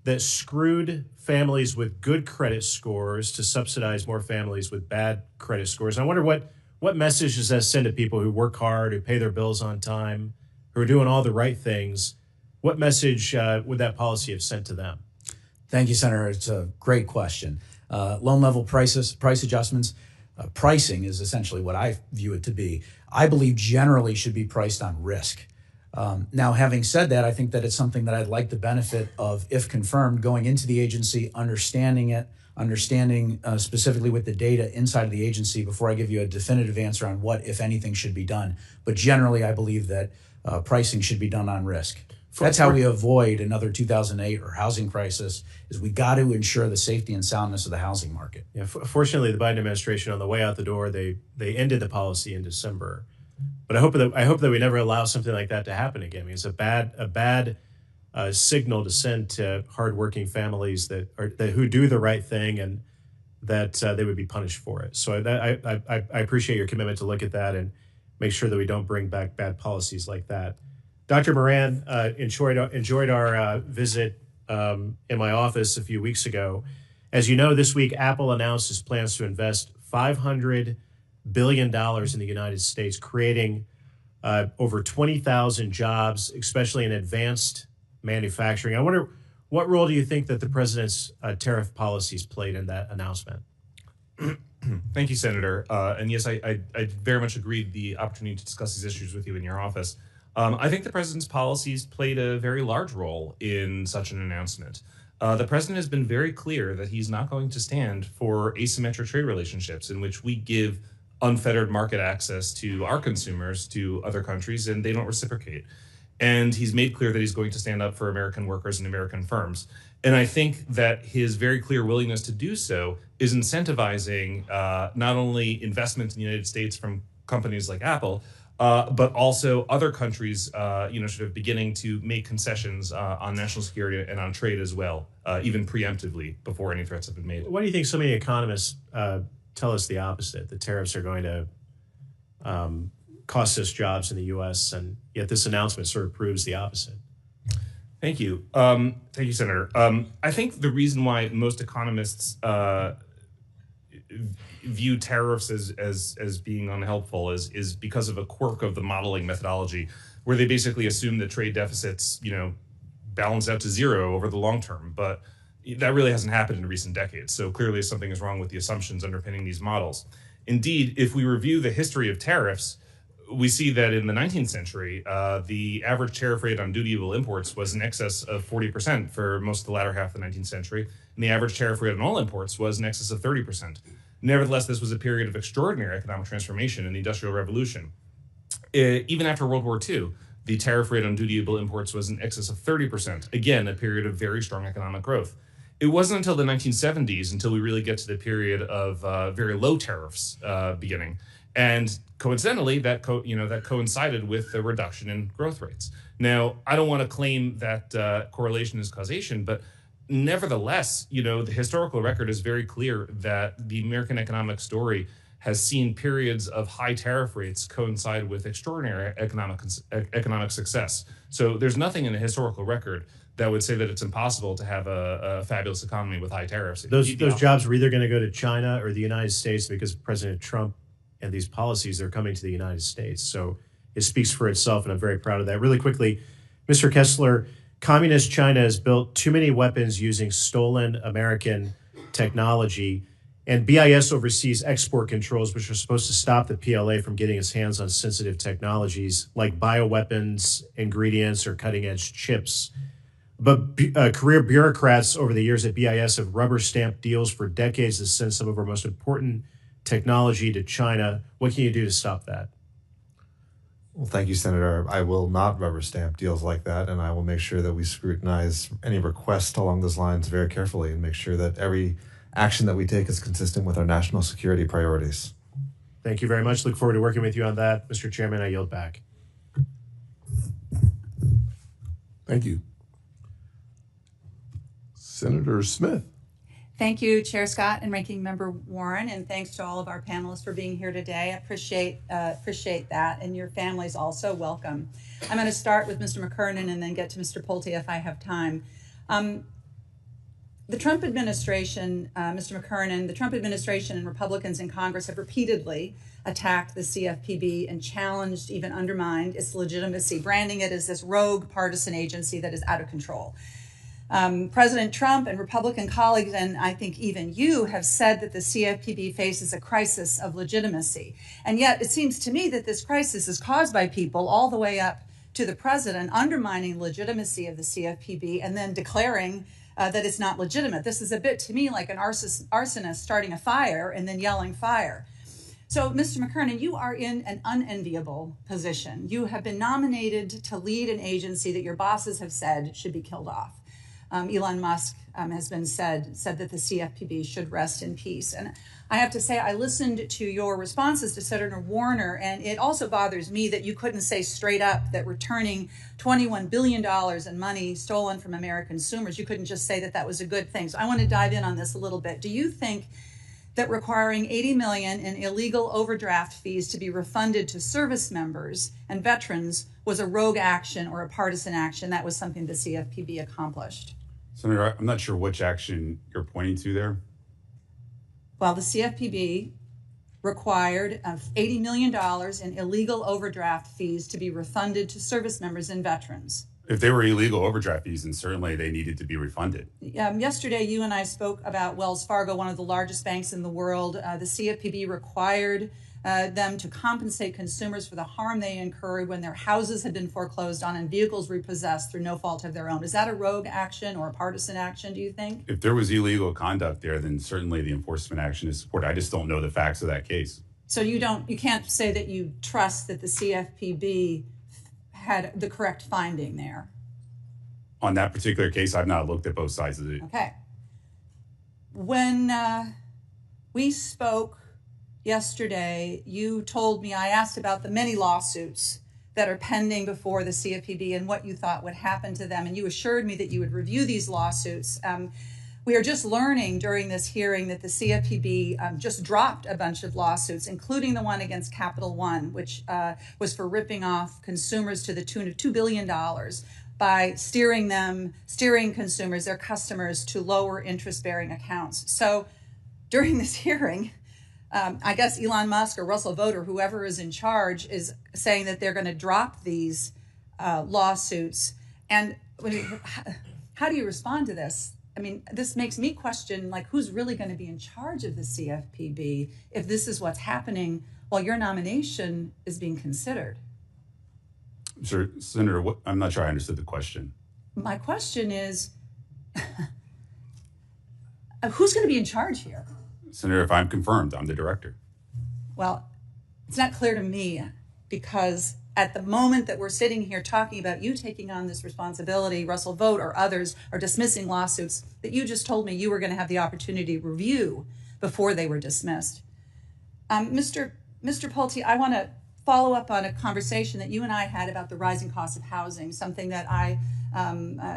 that screwed families with good credit scores to subsidize more families with bad credit scores. And I wonder what message does that send to people who work hard, who pay their bills on time, who are doing all the right things? What message would that policy have sent to them? Thank you, Senator. It's a great question. Loan level price adjustments, pricing is essentially what I view it to be. I believe generally should be priced on risk. Now, having said that, I think that it's something that I'd like the benefit of, if confirmed, going into the agency, understanding it, understanding specifically with the data inside of the agency before I give you a definitive answer on what, if anything, should be done. But generally, I believe that pricing should be done on risk. That's how we avoid another 2008 or housing crisis, is we got to ensure the safety and soundness of the housing market. Yeah, fortunately, the Biden administration, on the way out the door, they ended the policy in December. But I hope that we never allow something like that to happen again. I mean, it's a bad signal to send to hardworking families that who do the right thing, and that they would be punished for it. So I appreciate your commitment to look at that and make sure that we don't bring back bad policies like that. Dr. Moran enjoyed our visit in my office a few weeks ago. As you know, this week Apple announced its plans to invest $500 billion in the United States, creating over 20,000 jobs, especially in advanced manufacturing. I wonder, what role do you think that the president's tariff policies played in that announcement? Thank you, Senator. And yes, I very much agreed the opportunity to discuss these issues with you in your office. I think the president's policies played a very large role in such an announcement. The president has been very clear that he's not going to stand for asymmetric trade relationships in which we give unfettered market access to our consumers to other countries and they don't reciprocate. And he's made clear that he's going to stand up for American workers and American firms. And I think that his very clear willingness to do so is incentivizing not only investment in the United States from companies like Apple, but also other countries, sort of beginning to make concessions on national security and on trade as well, even preemptively before any threats have been made. Why do you think so many economists tell us the opposite, that tariffs are going to cost us jobs in the U.S., and yet this announcement sort of proves the opposite? Thank you. Thank you, Senator. I think the reason why most economists view tariffs as being unhelpful is because of a quirk of the modeling methodology, where they basically assume that trade deficits, balance out to zero over the long term. But that really hasn't happened in recent decades. So clearly something is wrong with the assumptions underpinning these models. Indeed, if we review the history of tariffs, we see that in the 19th century, the average tariff rate on dutiable imports was in excess of 40% for most of the latter half of the 19th century, and the average tariff rate on all imports was in excess of 30%. Nevertheless, this was a period of extraordinary economic transformation in the Industrial Revolution. Even after World War II, the tariff rate on dutiable imports was in excess of 30%, again, a period of very strong economic growth. It wasn't until the 1970s until we really get to the period of very low tariffs beginning. And coincidentally, that coincided with the reduction in growth rates. Now, I don't want to claim that correlation is causation, but nevertheless, the historical record is very clear that the American economic story has seen periods of high tariff rates coincide with extraordinary economic success. So there's nothing in the historical record that would say that it's impossible to have a fabulous economy with high tariffs. Those jobs were either going to go to China or the United States, because President Trump and these policies, they're coming to the United States. So it speaks for itself, and I'm very proud of that. Really quickly, Mr. Kessler, Communist China has built too many weapons using stolen American technology, and BIS oversees export controls, which are supposed to stop the PLA from getting its hands on sensitive technologies like bioweapons, ingredients, or cutting-edge chips. But career bureaucrats over the years at BIS have rubber-stamped deals for decades to send some of our most important technology to China. What can you do to stop that? Well, thank you, Senator. I will not rubber stamp deals like that, and I will make sure that we scrutinize any request along those lines very carefully and make sure that every action that we take is consistent with our national security priorities. Thank you very much. Look forward to working with you on that. Mr. Chairman, I yield back. Thank you. Senator Smith. Thank you, Chair Scott and Ranking Member Warren, and thanks to all of our panelists for being here today. I appreciate that, and your families also, welcome. I'm going to start with Mr. McKernan and then get to Mr. Pulte if I have time. The Trump administration, Mr. McKernan, the Trump administration and Republicans in Congress have repeatedly attacked the CFPB and challenged, even undermined, its legitimacy, branding it as this rogue partisan agency that is out of control. President Trump and Republican colleagues, and I think even you, have said that the CFPB faces a crisis of legitimacy. And yet it seems to me that this crisis is caused by people all the way up to the president, undermining legitimacy of the CFPB and then declaring that it's not legitimate. This is a bit to me like an arsonist starting a fire and then yelling fire. So, Mr. McKernan, you are in an unenviable position. You have been nominated to lead an agency that your bosses have said should be killed off. Elon Musk has been said that the CFPB should rest in peace. And I have to say, I listened to your responses to Senator Warner, and it also bothers me that you couldn't say straight up that returning $21 billion in money stolen from American consumers, you couldn't just say that that was a good thing. So I want to dive in on this a little bit. Do you think that requiring $80 million in illegal overdraft fees to be refunded to service members and veterans was a rogue action or a partisan action? That was something the CFPB accomplished. Senator, I'm not sure which action you're pointing to there. Well, the CFPB required $80 million in illegal overdraft fees to be refunded to service members and veterans. If they were illegal overdraft fees, then certainly they needed to be refunded. Yesterday, you and I spoke about Wells Fargo, one of the largest banks in the world. The CFPB required them to compensate consumers for the harm they incurred when their houses had been foreclosed on and vehicles repossessed through no fault of their own. Is that a rogue action or a partisan action, do you think? If there was illegal conduct there, then certainly the enforcement action is supported. I just don't know the facts of that case. So you can't say that you trust that the CFPB had the correct finding there? On that particular case, I've not looked at both sides of it. Okay. When we spoke yesterday, you told me, I asked about the many lawsuits that are pending before the CFPB and what you thought would happen to them, and you assured me that you would review these lawsuits. We are just learning during this hearing that the CFPB just dropped a bunch of lawsuits, including the one against Capital One, which was for ripping off consumers to the tune of $2 billion by steering consumers, their customers, to lower interest-bearing accounts. So during this hearing, I guess Elon Musk or Russell Vought or whoever is in charge is saying that they're going to drop these lawsuits. And how do you respond to this? I mean, this makes me question, like, who's really going to be in charge of the CFPB if this is what's happening while your nomination is being considered? Sure, Senator, I'm not sure I understood the question. My question is, who's going to be in charge here? Senator, if I'm confirmed, I'm the director. Well, it's not clear to me, because at the moment that we're sitting here talking about you taking on this responsibility, Russell Vought or others are dismissing lawsuits that you just told me you were going to have the opportunity to review before they were dismissed. Mr. Pulte, I want to follow up on a conversation that you and I had about the rising cost of housing, something that I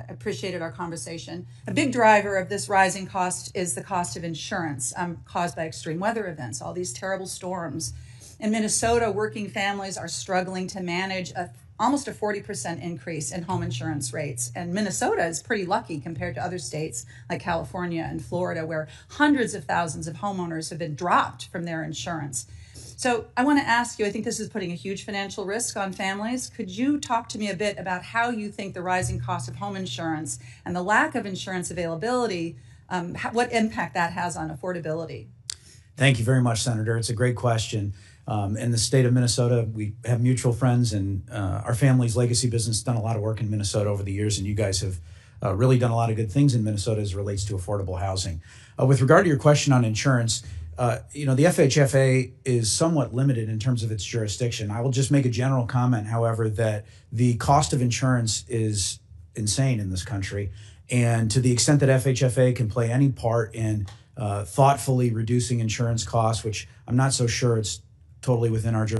appreciated our conversation. A big driver of this rising cost is the cost of insurance caused by extreme weather events, all these terrible storms. In Minnesota, working families are struggling to manage almost a 40% increase in home insurance rates. And Minnesota is pretty lucky compared to other states like California and Florida, where hundreds of thousands of homeowners have been dropped from their insurance. So I want to ask you, I think this is putting a huge financial risk on families. Could you talk to me a bit about how you think the rising cost of home insurance and the lack of insurance availability, what impact that has on affordability? Thank you very much, Senator. It's a great question. In the state of Minnesota, we have mutual friends, and our family's legacy business has done a lot of work in Minnesota over the years, and you guys have really done a lot of good things in Minnesota as it relates to affordable housing. With regard to your question on insurance, the FHFA is somewhat limited in terms of its jurisdiction. I will just make a general comment, however, that the cost of insurance is insane in this country, and to the extent that FHFA can play any part in thoughtfully reducing insurance costs, which I'm not so sure it's totally within our jurisdiction.